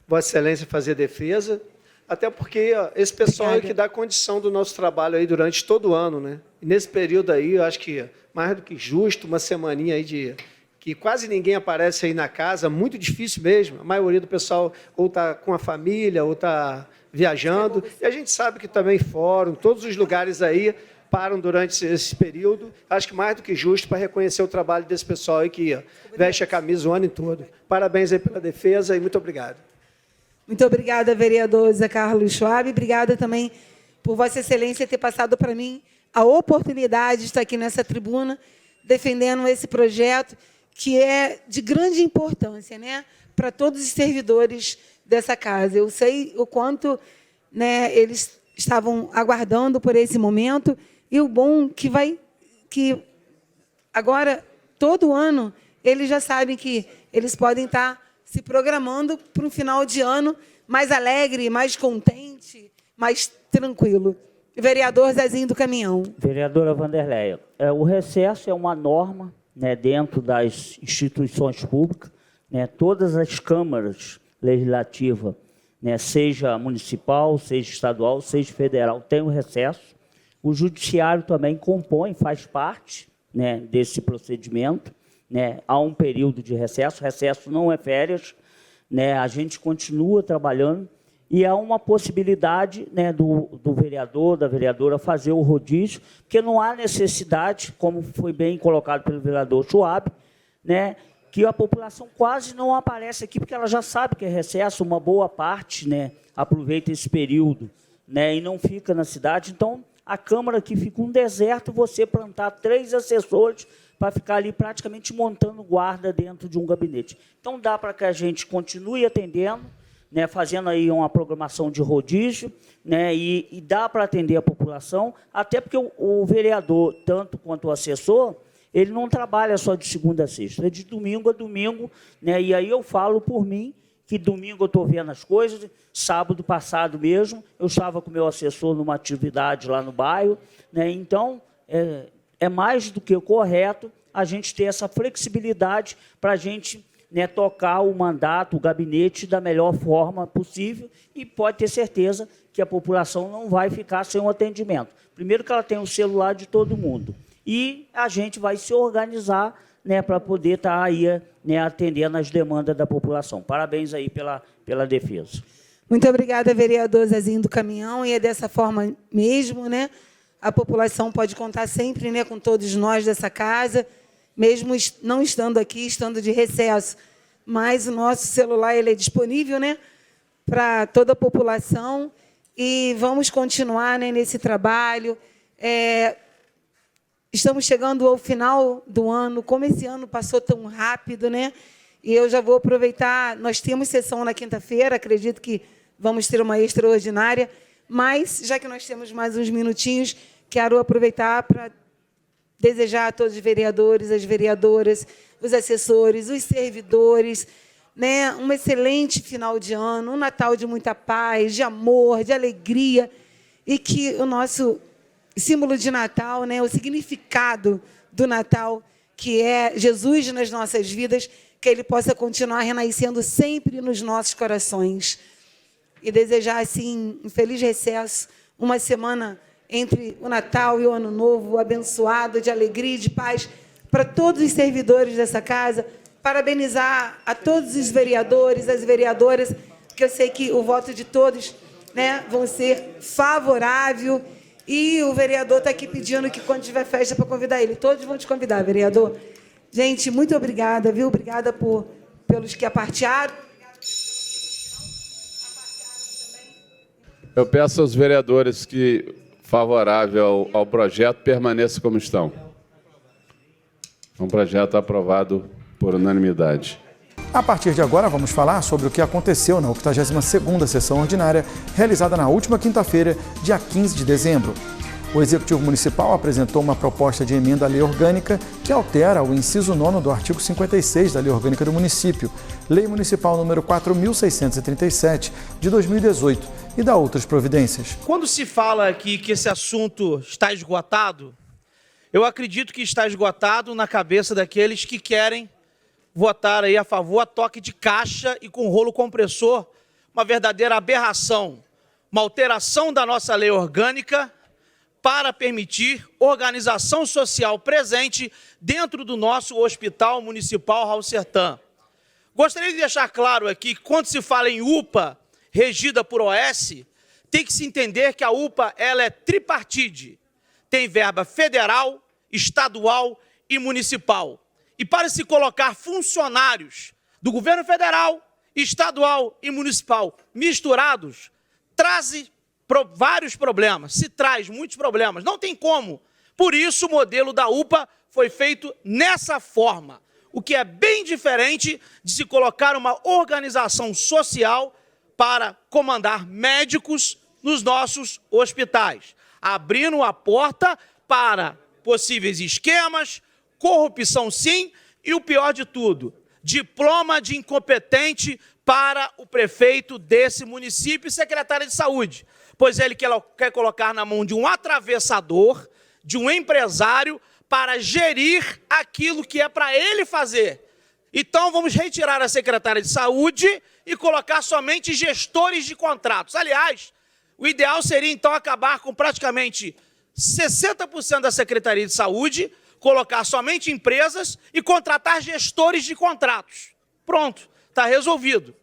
Vossa Excelência fazer defesa, até porque esse pessoal é que dá condição do nosso trabalho aí durante todo o ano, né? E nesse período aí, eu acho que mais do que justo, uma semaninha aí de que quase ninguém aparece aí na casa, muito difícil mesmo. A maioria do pessoal ou está com a família, ou está viajando. E a gente sabe que também fórum, todos os lugares aí param durante esse período. Acho que mais do que justo para reconhecer o trabalho desse pessoal aí que veste a camisa o ano todo. Parabéns aí pela defesa e muito obrigado. Muito obrigada, vereador Zé Carlos Schwab. Obrigada também por Vossa Excelência ter passado para mim a oportunidade de estar aqui nessa tribuna defendendo esse projeto que é de grande importância, né, para todos os servidores dessa casa. Eu sei o quanto, né, eles estavam aguardando por esse momento, e o bom que agora, todo ano, eles já sabem que eles podem estar se programando para um final de ano mais alegre, mais contente, mais tranquilo. Vereador Zezinho do Caminhão. Vereadora Vanderleia, o recesso é uma norma, né, dentro das instituições públicas, né, todas as câmaras legislativas, né, seja municipal, seja estadual, seja federal, tem um recesso. O judiciário também compõe, faz parte, né, desse procedimento, né, há um período de recesso. Recesso não é férias, né, a gente continua trabalhando e há uma possibilidade, né, do vereador, da vereadora fazer o rodízio, porque não há necessidade, como foi bem colocado pelo vereador Schwab, né, que a população quase não aparece aqui, porque ela já sabe que é recesso, uma boa parte, né, aproveita esse período, né, e não fica na cidade. Então, a Câmara aqui fica um deserto, você plantar 3 assessores para ficar ali praticamente montando guarda dentro de um gabinete. Então, dá para que a gente continue atendendo, né, fazendo aí uma programação de rodízio, né, e dá para atender a população, até porque o vereador, tanto quanto o assessor, ele não trabalha só de segunda a sexta, é de domingo a domingo, né, e aí eu falo por mim, que domingo eu estou vendo as coisas, sábado passado mesmo, eu estava com o meu assessor numa atividade lá no bairro, né, então, é mais do que correto a gente ter essa flexibilidade para a gente, né, tocar o mandato, o gabinete da melhor forma possível, e pode ter certeza que a população não vai ficar sem um atendimento. Primeiro que ela tem o celular de todo mundo, e a gente vai se organizar, né, para poder estar aí, né, atendendo as demandas da população. Parabéns aí pela defesa. Muito obrigada, vereador Zezinho do Caminhão, e é dessa forma mesmo, né? A população pode contar sempre, né, com todos nós dessa casa, mesmo não estando aqui, estando de recesso, mas o nosso celular ele é disponível, né, para toda a população, e vamos continuar, né, nesse trabalho. Estamos chegando ao final do ano, como esse ano passou tão rápido, né? E eu já vou aproveitar, nós temos sessão na quinta-feira, acredito que vamos ter uma extraordinária, mas, já que nós temos mais uns minutinhos, quero aproveitar para desejar a todos os vereadores, as vereadoras, os assessores, os servidores, né, um excelente final de ano, um Natal de muita paz, de amor, de alegria, e que o nosso símbolo de Natal, né, o significado do Natal, que é Jesus nas nossas vidas, que ele possa continuar renascendo sempre nos nossos corações. E desejar, assim, um feliz recesso, uma semana entre o Natal e o Ano Novo, abençoado, de alegria e de paz, para todos os servidores dessa casa, parabenizar a todos os vereadores, as vereadoras, que eu sei que o voto de todos, né, vão ser favorável, e o vereador está aqui pedindo que, quando tiver festa, para convidar ele. Todos vão te convidar, vereador. Gente, muito obrigada, viu? Obrigada pelos que apartearam. Eu peço aos vereadores que, favorável ao projeto, permaneçam como estão. É um projeto aprovado por unanimidade. A partir de agora, vamos falar sobre o que aconteceu na 82ª sessão ordinária, realizada na última quinta-feira, dia 15 de dezembro. O Executivo Municipal apresentou uma proposta de emenda à Lei Orgânica que altera o inciso 9º do artigo 56 da Lei Orgânica do Município, Lei Municipal número 4.637, de 2018, e dá outras providências. Quando se fala aqui que esse assunto está esgotado, eu acredito que está esgotado na cabeça daqueles que querem votar aí a favor a toque de caixa e com rolo compressor, uma verdadeira aberração, uma alteração da nossa lei orgânica para permitir organização social presente dentro do nosso Hospital Municipal Raul Sertã. Gostaria de deixar claro aqui que quando se fala em UPA regida por OS, tem que se entender que a UPA ela é tripartite, tem verba federal, estadual e municipal. E para se colocar funcionários do governo federal, estadual e municipal misturados, traz vários problemas, se traz muitos problemas, não tem como. Por isso o modelo da UPA foi feito nessa forma, o que é bem diferente de se colocar uma organização social para comandar médicos nos nossos hospitais, abrindo a porta para possíveis esquemas, corrupção sim, e o pior de tudo, diploma de incompetente para o prefeito desse município e secretário de saúde, pois ele quer colocar na mão de um atravessador, de um empresário, para gerir aquilo que é para ele fazer. Então vamos retirar a secretária de saúde e colocar somente gestores de contratos. Aliás, o ideal seria então acabar com praticamente 60% da Secretaria de Saúde, colocar somente empresas e contratar gestores de contratos. Pronto, está resolvido.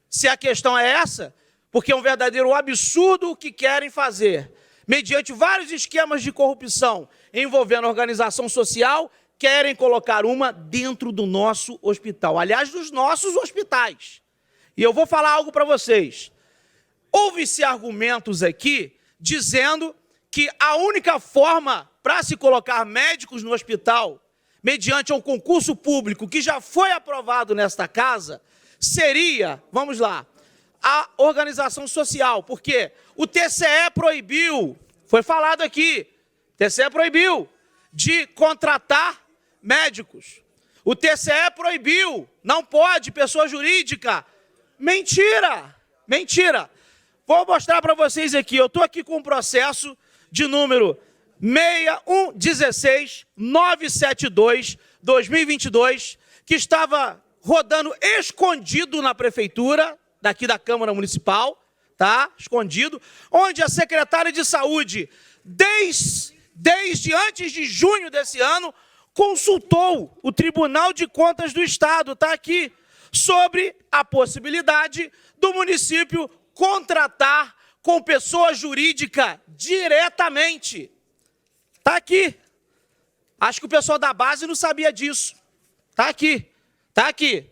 Se a questão é essa, porque é um verdadeiro absurdo o que querem fazer, mediante vários esquemas de corrupção envolvendo a organização social, querem colocar uma dentro do nosso hospital, aliás, dos nossos hospitais. E eu vou falar algo para vocês. Houve-se argumentos aqui dizendo que a única forma para se colocar médicos no hospital, mediante um concurso público que já foi aprovado nesta casa, seria, vamos lá, a organização social, porque o TCE proibiu, foi falado aqui, o TCE proibiu de contratar médicos. O TCE proibiu, não pode, pessoa jurídica. Mentira, mentira. Vou mostrar para vocês aqui, eu estou aqui com um processo de número 6116-972-2022, que estava rodando escondido na prefeitura, daqui da Câmara Municipal, tá? Escondido, onde a secretária de Saúde, desde antes de junho desse ano, consultou o Tribunal de Contas do Estado, tá aqui, sobre a possibilidade do município contratar com pessoa jurídica diretamente. Está aqui. Acho que o pessoal da base não sabia disso. Está aqui. Está aqui.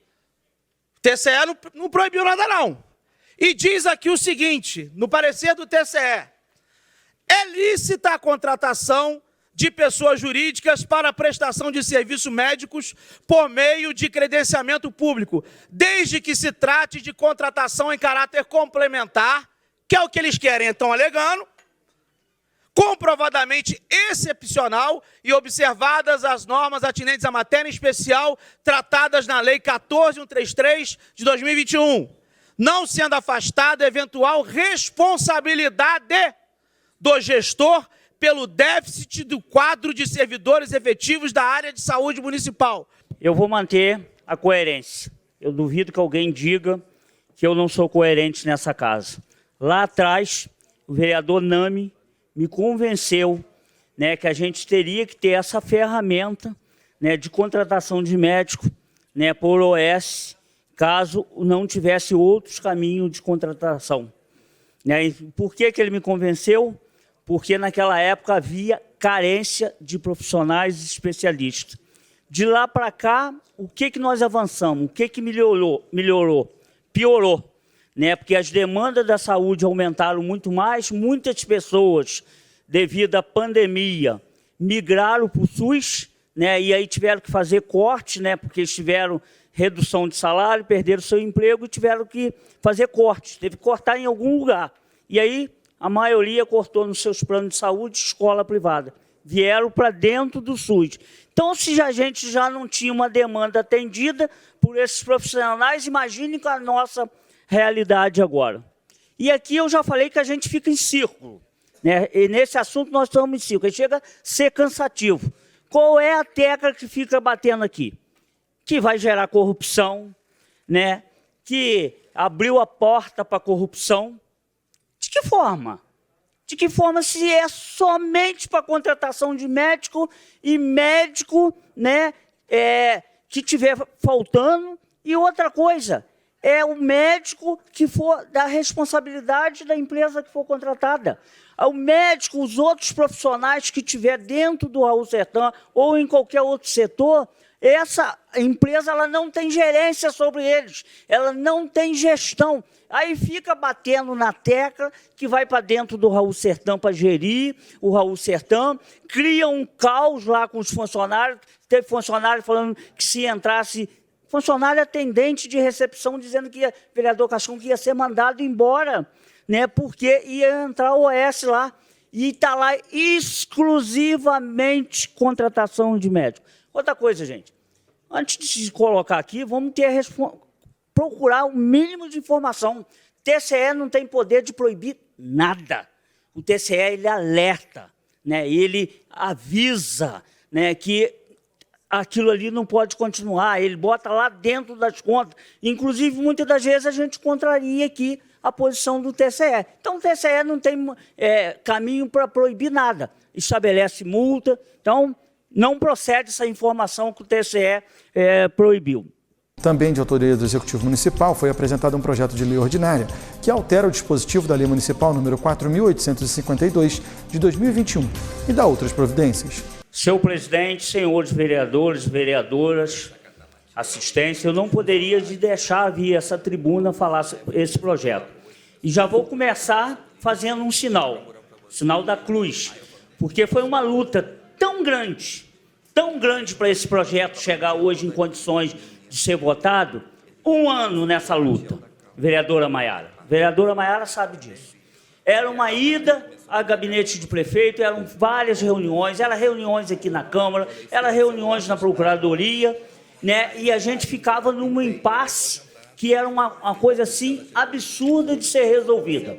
O TCE não proibiu nada, não. E diz aqui o seguinte, no parecer do TCE, é lícita a contratação de pessoas jurídicas para a prestação de serviços médicos por meio de credenciamento público, desde que se trate de contratação em caráter complementar, que é o que eles querem, estão alegando, comprovadamente excepcional e observadas as normas atinentes à matéria especial tratadas na Lei 14.133 de 2021, não sendo afastada eventual responsabilidade do gestor pelo déficit do quadro de servidores efetivos da área de saúde municipal. Eu vou manter a coerência. Eu duvido que alguém diga que eu não sou coerente nessa casa. Lá atrás, o vereador Nami me convenceu, né, que a gente teria que ter essa ferramenta, né, de contratação de médico, né, por OS, caso não tivesse outros caminhos de contratação. Né? E por que ele me convenceu? Porque naquela época havia carência de profissionais especialistas. De lá para cá, o que nós avançamos? O que melhorou? Piorou. Né? Porque as demandas da saúde aumentaram muito mais, muitas pessoas, devido à pandemia, migraram para o SUS, né? E aí tiveram que fazer corte, né? Porque eles tiveram redução de salário, perderam seu emprego e tiveram que fazer cortes, teve que cortar em algum lugar. E aí a maioria cortou nos seus planos de saúde, escola privada. Vieram para dentro do SUS. Então, se a gente já não tinha uma demanda atendida por esses profissionais, imagine com a nossa realidade agora. E aqui eu já falei que a gente fica em círculo. Né? E nesse assunto nós estamos em círculo. Chega a ser cansativo. Qual é a tecla que fica batendo aqui? Que vai gerar corrupção, né? Que abriu a porta para a corrupção. De que forma? De que forma se é somente para contratação de médico e médico, né, que estiver faltando? E outra coisa, é o médico que for da responsabilidade da empresa que for contratada. O médico, os outros profissionais que estiver dentro do Raul Sertã ou em qualquer outro setor, essa empresa ela não tem gerência sobre eles, ela não tem gestão. Aí fica batendo na tecla que vai para dentro do Raul Sertã para gerir o Raul Sertã, cria um caos lá com os funcionários. Teve funcionário falando que se entrasse, funcionário atendente de recepção dizendo que vereador Cascão que ia ser mandado embora, né, porque ia entrar o OS lá. E está lá exclusivamente contratação de médico. Outra coisa, gente, antes de colocar aqui, vamos procurar o mínimo de informação. O TCE não tem poder de proibir nada. O TCE ele alerta, né? Ele avisa, né, que aquilo ali não pode continuar, ele bota lá dentro das contas. Inclusive, muitas das vezes a gente contraria aqui a posição do TCE. Então, o TCE não tem caminho para proibir nada. Estabelece multa, então não procede essa informação que o TCE proibiu. Também de autoria do Executivo Municipal, foi apresentado um projeto de lei ordinária que altera o dispositivo da Lei Municipal número 4.852 de 2021 e dá outras providências. Senhor presidente, senhores vereadores, vereadoras, assistência, eu não poderia deixar vir essa tribuna falar esse projeto. E já vou começar fazendo um sinal da cruz, porque foi uma luta tão grande para esse projeto chegar hoje em condições de ser votado, 1 ano nessa luta, vereadora Maiara. Vereadora Maiara sabe disso. Era uma ida a gabinete de prefeito, eram várias reuniões, eram reuniões aqui na Câmara, eram reuniões na Procuradoria, né? E a gente ficava num impasse que era uma coisa assim absurda de ser resolvida.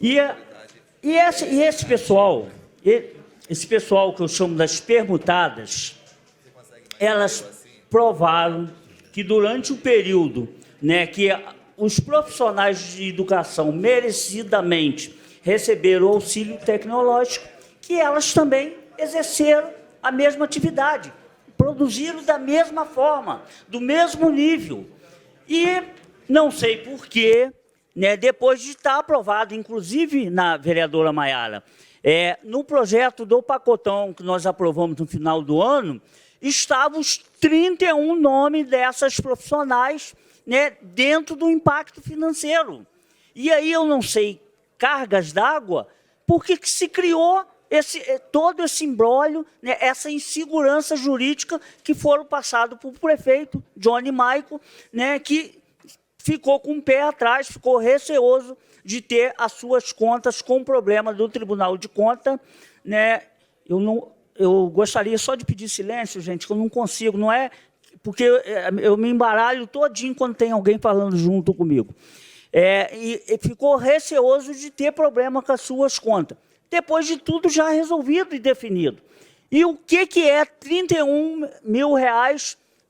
E esse pessoal que eu chamo das permutadas, elas provaram que durante o período, né, que os profissionais de educação merecidamente receberam o auxílio tecnológico, que elas também exerceram a mesma atividade, produziram da mesma forma, do mesmo nível. E não sei porquê, né, depois de estar aprovado, inclusive na vereadora Maiara, no projeto do pacotão que nós aprovamos no final do ano, estavam os 31 nomes dessas profissionais, né, dentro do impacto financeiro. E aí eu não sei, cargas d'água, porque que se criou todo esse imbróglio, né, essa insegurança jurídica que foram passados para o prefeito, Johnny Maico, né, que ficou com o pé atrás, ficou receoso de ter as suas contas com problema do Tribunal de Contas. Né. Eu gostaria só de pedir silêncio, gente, que eu não consigo, não é porque eu me embaralho todinho quando tem alguém falando junto comigo. E ficou receoso de ter problema com as suas contas. Depois de tudo já resolvido e definido. E o que é R$ 31 mil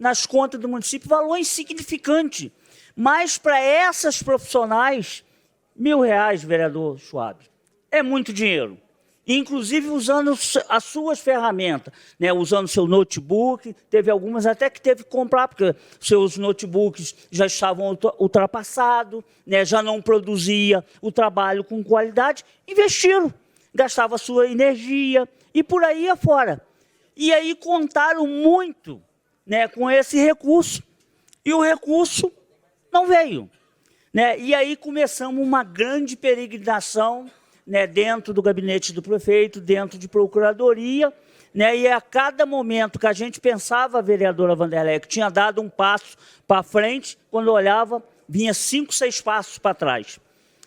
nas contas do município, valor insignificante. Mas para essas profissionais, R$1.000, vereador Schwab, é muito dinheiro. Inclusive usando as suas ferramentas, né? Usando seu notebook, teve algumas até que teve que comprar, porque seus notebooks já estavam ultrapassados, né? Já não produzia o trabalho com qualidade, investiram, gastava sua energia e por aí afora. E aí contaram muito, né, com esse recurso, e o recurso não veio, né? E aí começamos uma grande peregrinação, né, dentro do gabinete do prefeito, dentro de procuradoria, né, e a cada momento que a gente pensava, a vereadora Vanderlei, que tinha dado um passo para frente, quando olhava, vinha 5, 6 passos para trás.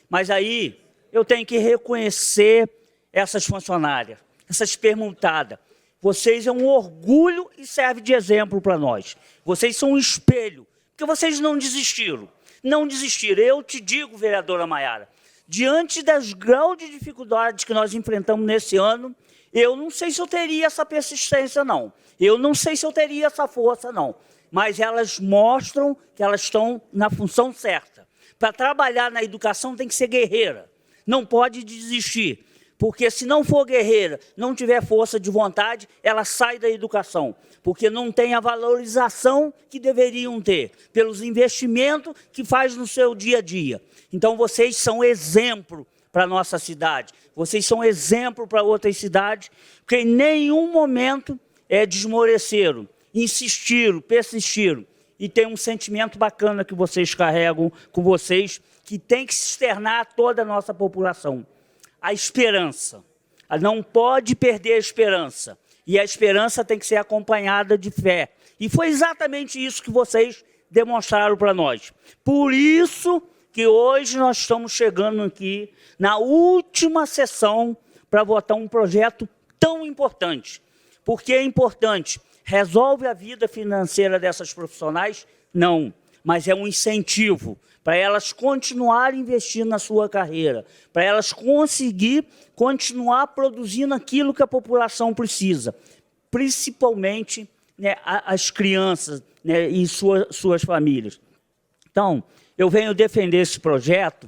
Mas aí eu tenho que reconhecer essas funcionárias, essas permutadas. Vocês é um orgulho e serve de exemplo para nós. Vocês são um espelho, porque vocês não desistiram. Não desistiram. Eu te digo, vereadora Maiara, diante das graus de dificuldades que nós enfrentamos nesse ano, eu não sei se eu teria essa persistência, não. Eu não sei se eu teria essa força, não. Mas elas mostram que elas estão na função certa. Para trabalhar na educação tem que ser guerreira. Não pode desistir. Porque se não for guerreira, não tiver força de vontade, ela sai da educação. Porque não tem a valorização que deveriam ter, pelos investimentos que faz no seu dia a dia. Então, vocês são exemplo para a nossa cidade. Vocês são exemplo para outras cidades, porque em nenhum momento desmoreceram, insistiram, persistiram. E tem um sentimento bacana que vocês carregam com vocês, que tem que se externar a toda a nossa população. A esperança. Não pode perder a esperança. E a esperança tem que ser acompanhada de fé. E foi exatamente isso que vocês demonstraram para nós. Por isso que hoje nós estamos chegando aqui na última sessão para votar um projeto tão importante. Por que é importante? Resolve a vida financeira dessas profissionais? Não, mas é um incentivo para elas continuarem investindo na sua carreira, para elas conseguir continuar produzindo aquilo que a população precisa, principalmente, né, as crianças, né, e suas famílias. Então, eu venho defender esse projeto,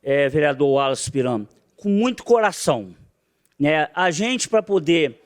vereador Wallace Piran, com muito coração, né? A gente, para poder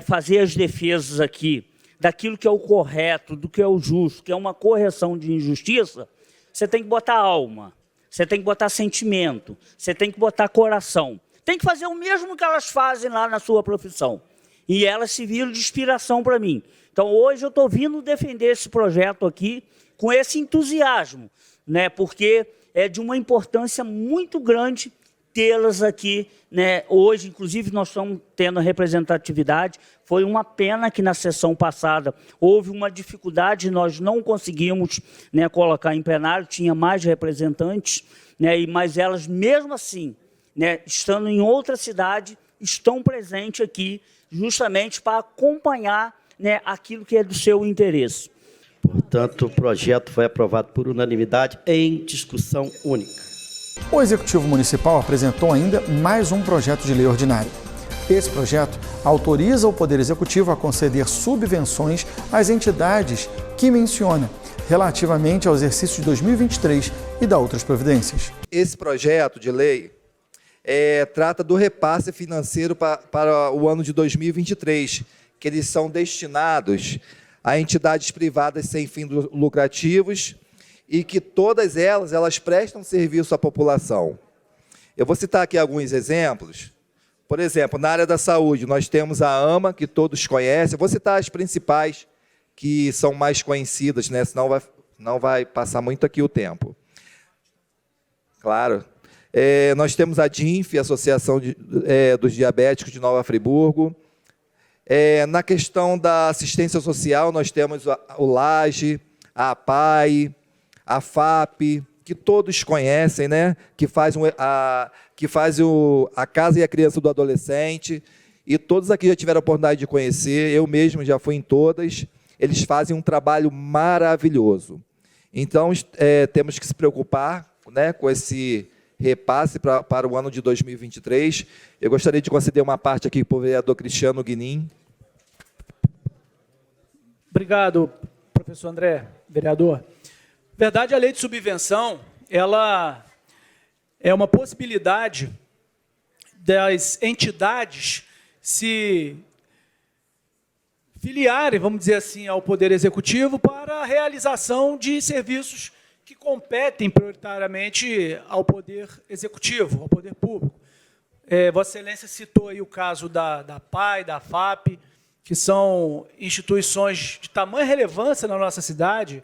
fazer as defesas aqui daquilo que é o correto, do que é o justo, que é uma correção de injustiça, você tem que botar alma, você tem que botar sentimento, você tem que botar coração. Tem que fazer o mesmo que elas fazem lá na sua profissão. E elas se viram de inspiração para mim. Então, hoje eu estou vindo defender esse projeto aqui com esse entusiasmo, né? Porque é de uma importância muito grande tê-las aqui, né? Hoje, inclusive, nós estamos tendo a representatividade. Foi uma pena que na sessão passada houve uma dificuldade, nós não conseguimos, né, colocar em plenário, tinha mais representantes, né? Mas elas, mesmo assim, né, estando em outra cidade, estão presentes aqui justamente para acompanhar, né, aquilo que é do seu interesse. Portanto, o projeto foi aprovado por unanimidade em discussão única. O Executivo Municipal apresentou ainda mais um projeto de lei ordinária. Esse projeto autoriza o Poder Executivo a conceder subvenções às entidades que menciona, relativamente ao exercício de 2023 e da outras providências. Esse projeto de lei trata do repasse financeiro para o ano de 2023, que eles são destinados a entidades privadas sem fins lucrativos e que todas elas prestam serviço à população. Eu vou citar aqui alguns exemplos. Por exemplo, na área da saúde, nós temos a AMA, que todos conhecem. Eu vou citar as principais, que são mais conhecidas, né? Senão não vai passar muito aqui o tempo. Claro. Nós temos a DINF, Associação dos Diabéticos de Nova Friburgo. Na questão da assistência social, nós temos o LAGE, a APAI, a FAP, que todos conhecem, né? Que faz a Casa e a Criança do Adolescente, e todos aqui já tiveram a oportunidade de conhecer, eu mesmo já fui em todas. Eles fazem um trabalho maravilhoso. Então, temos que se preocupar, né, com esse repasse para o ano de 2023. Eu gostaria de conceder uma parte aqui para o vereador Cristiano Guinin. Obrigado, professor André, vereador. Na verdade, a lei de subvenção, ela é uma possibilidade das entidades se filiarem, vamos dizer assim, ao Poder Executivo para a realização de serviços que competem prioritariamente ao Poder Executivo, ao Poder Público. Vossa Excelência citou aí o caso da PAI, da FAP, que são instituições de tamanha relevância na nossa cidade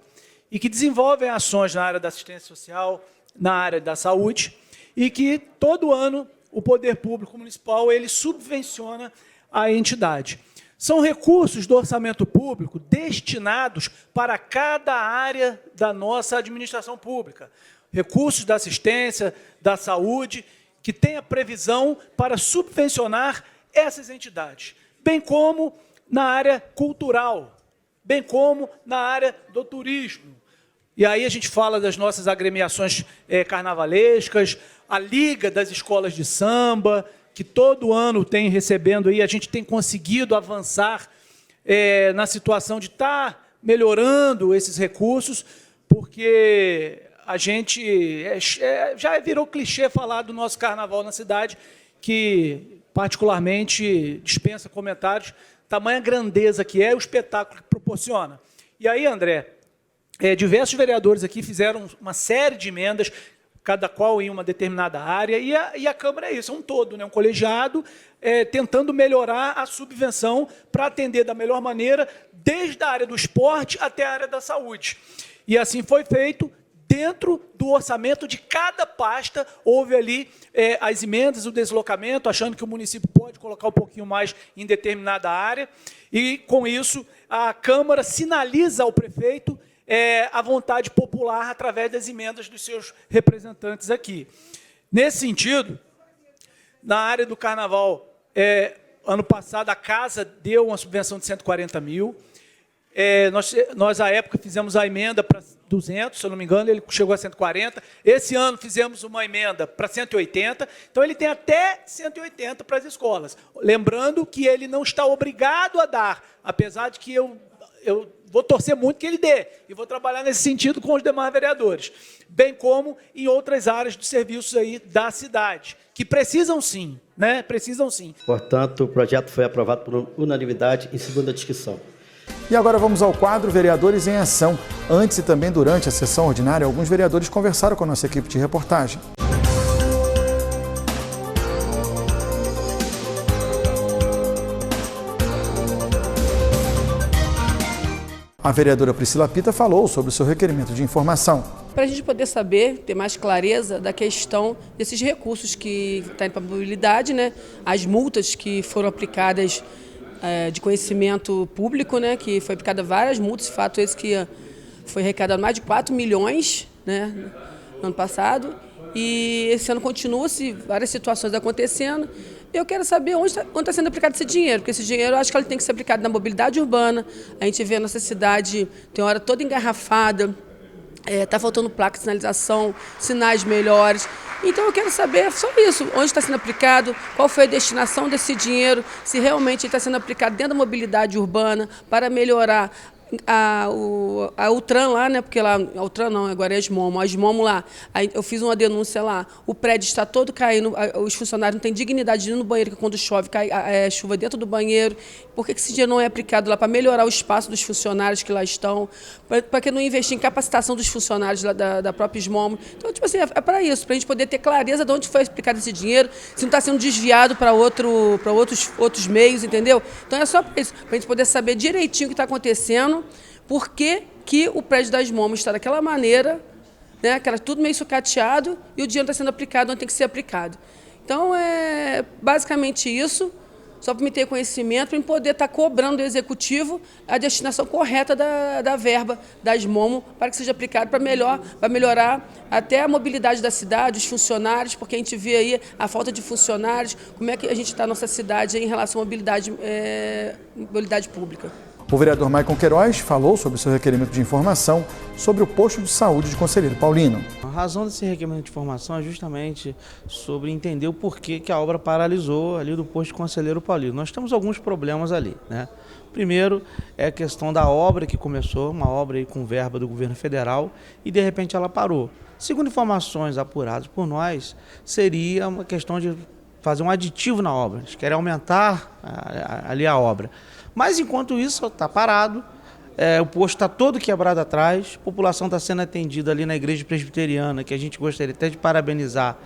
e que desenvolvem ações na área da assistência social, na área da saúde, e que todo ano o Poder Público Municipal ele subvenciona a entidade. São recursos do orçamento público destinados para cada área da nossa administração pública. Recursos da assistência, da saúde, que tem a previsão para subvencionar essas entidades, bem como na área cultural, bem como na área do turismo. E aí a gente fala das nossas agremiações carnavalescas, a Liga das Escolas de Samba, que todo ano tem recebendo aí, a gente tem conseguido avançar na situação de estar melhorando esses recursos, porque a gente já virou clichê falar do nosso carnaval na cidade, que particularmente dispensa comentários, tamanha grandeza que é o espetáculo que proporciona. E aí, André, diversos vereadores aqui fizeram uma série de emendas, cada qual em uma determinada área, e a Câmara é isso, é um todo, né? Um colegiado tentando melhorar a subvenção para atender da melhor maneira, desde a área do esporte até a área da saúde. E assim foi feito. Dentro do orçamento de cada pasta, houve ali as emendas, o deslocamento, achando que o município pode colocar um pouquinho mais em determinada área, e, com isso, a Câmara sinaliza ao prefeito a vontade popular através das emendas dos seus representantes aqui. Nesse sentido, na área do Carnaval, ano passado, a Casa deu uma subvenção de 140 mil. Nós, à época, fizemos a emenda para 200, se eu não me engano, ele chegou a 140. Esse ano fizemos uma emenda para 180, então ele tem até 180 para as escolas. Lembrando que ele não está obrigado a dar, apesar de que eu vou torcer muito que ele dê, e vou trabalhar nesse sentido com os demais vereadores, bem como em outras áreas de serviços aí da cidade, que precisam sim, né? Precisam sim. Portanto, o projeto foi aprovado por unanimidade em segunda discussão. E agora vamos ao quadro Vereadores em Ação. Antes e também durante a sessão ordinária, alguns vereadores conversaram com a nossa equipe de reportagem. A vereadora Priscila Pita falou sobre o seu requerimento de informação. Para a gente poder saber, ter mais clareza da questão desses recursos que estão indo para a mobilidade, né? As multas que foram aplicadas de conhecimento público, né, que foi aplicada várias multas, fato esse que foi arrecadado mais de 4 milhões, né, no ano passado, e esse ano continua-se várias situações acontecendo. Eu quero saber onde está sendo aplicado esse dinheiro, porque esse dinheiro eu acho que ele tem que ser aplicado na mobilidade urbana. A gente vê a nossa cidade, tem hora toda engarrafada, está faltando placa de sinalização, sinais melhores. Então eu quero saber só isso, onde está sendo aplicado, qual foi a destinação desse dinheiro, se realmente está sendo aplicado dentro da mobilidade urbana para melhorar a Utran lá, né? Porque lá, a Utran não, agora é a Esmomo lá. Aí eu fiz uma denúncia lá, o prédio está todo caindo, os funcionários não têm dignidade de ir no banheiro, que quando chove, cai chuva dentro do banheiro. Por que esse dinheiro não é aplicado lá para melhorar o espaço dos funcionários que lá estão? Para que não investir em capacitação dos funcionários da própria Esmomo? Então, tipo assim, é para isso, para a gente poder ter clareza de onde foi aplicado esse dinheiro, se não está sendo desviado para outros meios, entendeu? Então é só para isso, para a gente poder saber direitinho o que está acontecendo. Por que o prédio da Esmomo está daquela maneira, né, que era tudo meio sucateado, e o dinheiro está sendo aplicado onde tem que ser aplicado. Então, é basicamente isso, só para me ter conhecimento, para poder estar cobrando do Executivo a destinação correta da verba da Esmomo para que seja aplicado para melhorar até a mobilidade da cidade, os funcionários, porque a gente vê aí a falta de funcionários, como é que a gente está na nossa cidade em relação à mobilidade pública. O vereador Maicon Queiroz falou sobre o seu requerimento de informação sobre o posto de saúde de Conselheiro Paulino. A razão desse requerimento de informação é justamente sobre entender o porquê que a obra paralisou ali do posto de Conselheiro Paulino. Nós temos alguns problemas ali, né? Primeiro é a questão da obra que começou, uma obra aí com verba do governo federal, e de repente ela parou. Segundo informações apuradas por nós, seria uma questão de fazer um aditivo na obra, eles querem aumentar ali a obra. Mas enquanto isso está parado, o posto está todo quebrado atrás, a população está sendo atendida ali na igreja presbiteriana, que a gente gostaria até de parabenizar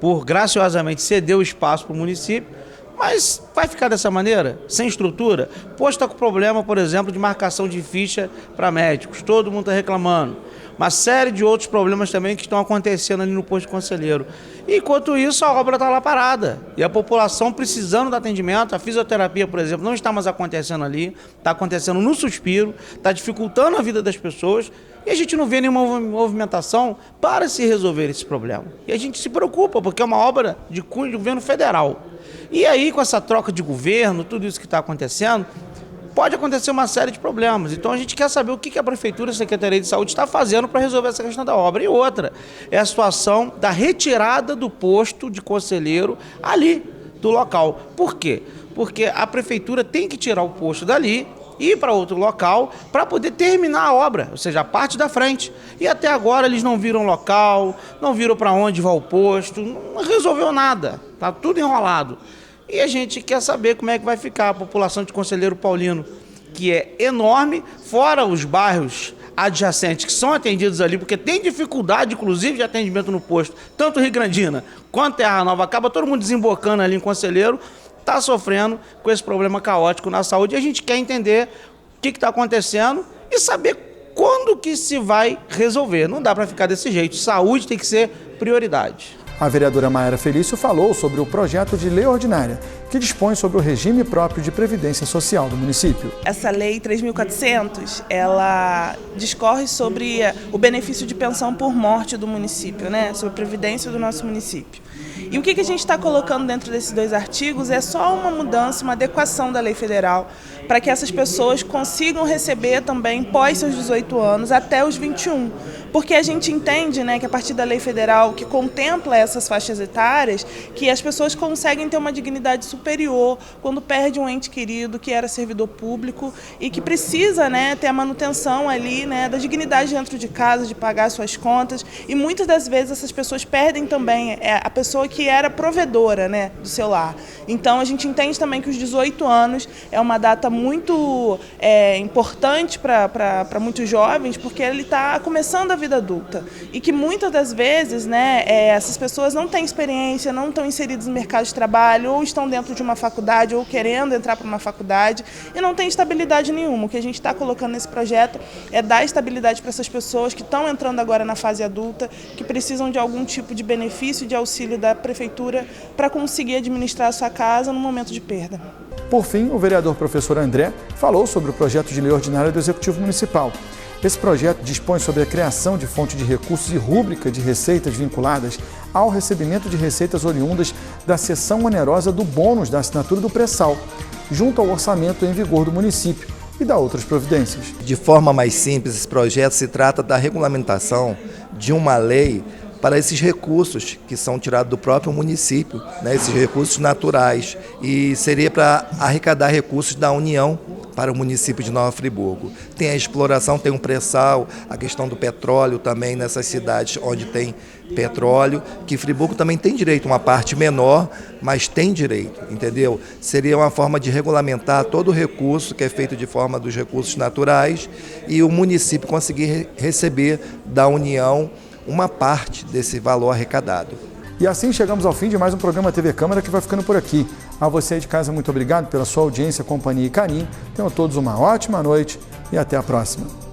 por graciosamente ceder o espaço para o município, mas vai ficar dessa maneira, sem estrutura? O posto está com problema, por exemplo, de marcação de ficha para médicos, todo mundo está reclamando. Uma série de outros problemas também que estão acontecendo ali no posto Conselheiro. E, enquanto isso, a obra está lá parada. E a população precisando de atendimento, a fisioterapia, por exemplo, não está mais acontecendo ali, está acontecendo no suspiro, está dificultando a vida das pessoas, e a gente não vê nenhuma movimentação para se resolver esse problema. E a gente se preocupa, porque é uma obra de cunho do governo federal. E aí, com essa troca de governo, tudo isso que está acontecendo, pode acontecer uma série de problemas. Então a gente quer saber o que a Prefeitura e a Secretaria de Saúde está fazendo para resolver essa questão da obra. E outra é a situação da retirada do posto de Conselheiro ali do local. Por quê? Porque a Prefeitura tem que tirar o posto dali e ir para outro local para poder terminar a obra, ou seja, a parte da frente. E até agora eles não viram local, não viram para onde vai o posto, não resolveu nada, está tudo enrolado. E a gente quer saber como é que vai ficar a população de Conselheiro Paulino, que é enorme, fora os bairros adjacentes que são atendidos ali, porque tem dificuldade, inclusive, de atendimento no posto, tanto Rio Grandina quanto Terra Nova, acaba todo mundo desembocando ali em Conselheiro, está sofrendo com esse problema caótico na saúde. E a gente quer entender o que está acontecendo e saber quando que se vai resolver. Não dá para ficar desse jeito, saúde tem que ser prioridade. A vereadora Maiara Felício falou sobre o projeto de lei ordinária, que dispõe sobre o regime próprio de previdência social do município. Essa lei 3.400, ela discorre sobre o benefício de pensão por morte do município, né? Sobre a previdência do nosso município. E o que a gente está colocando dentro desses 2 artigos é só uma mudança, uma adequação da lei federal, para que essas pessoas consigam receber também pós seus 18 anos até os 21. Porque a gente entende, né, que a partir da lei federal que contempla essas faixas etárias, que as pessoas conseguem ter uma dignidade superior quando perde um ente querido que era servidor público e que precisa, né, ter a manutenção ali, né, da dignidade dentro de casa, de pagar suas contas. E muitas das vezes essas pessoas perdem também a pessoa que era provedora, né, do seu lar. Então a gente entende também que os 18 anos é uma data muito importante para muitos jovens, porque ele está começando a vida adulta e que muitas das vezes, né, essas pessoas não têm experiência, não estão inseridas no mercado de trabalho, ou estão dentro de uma faculdade ou querendo entrar para uma faculdade e não tem estabilidade nenhuma. O que a gente está colocando nesse projeto é dar estabilidade para essas pessoas que estão entrando agora na fase adulta, que precisam de algum tipo de benefício, de auxílio da Prefeitura para conseguir administrar a sua casa no momento de perda. Por fim, o vereador professor André falou sobre o projeto de lei ordinária do Executivo Municipal. Esse projeto dispõe sobre a criação de fonte de recursos e rúbrica de receitas vinculadas ao recebimento de receitas oriundas da cessão onerosa do bônus da assinatura do pré-sal, junto ao orçamento em vigor do município e da outras providências. De forma mais simples, esse projeto se trata da regulamentação de uma lei para esses recursos que são tirados do próprio município, né, esses recursos naturais, e seria para arrecadar recursos da União para o município de Nova Friburgo. Tem a exploração, tem um pré-sal, a questão do petróleo também nessas cidades onde tem petróleo, que Friburgo também tem direito, uma parte menor, mas tem direito, entendeu? Seria uma forma de regulamentar todo o recurso que é feito de forma dos recursos naturais e o município conseguir receber da União uma parte desse valor arrecadado. E assim chegamos ao fim de mais um programa TV Câmara, que vai ficando por aqui. A você de casa, muito obrigado pela sua audiência, companhia e carinho. Tenham todos uma ótima noite e até a próxima.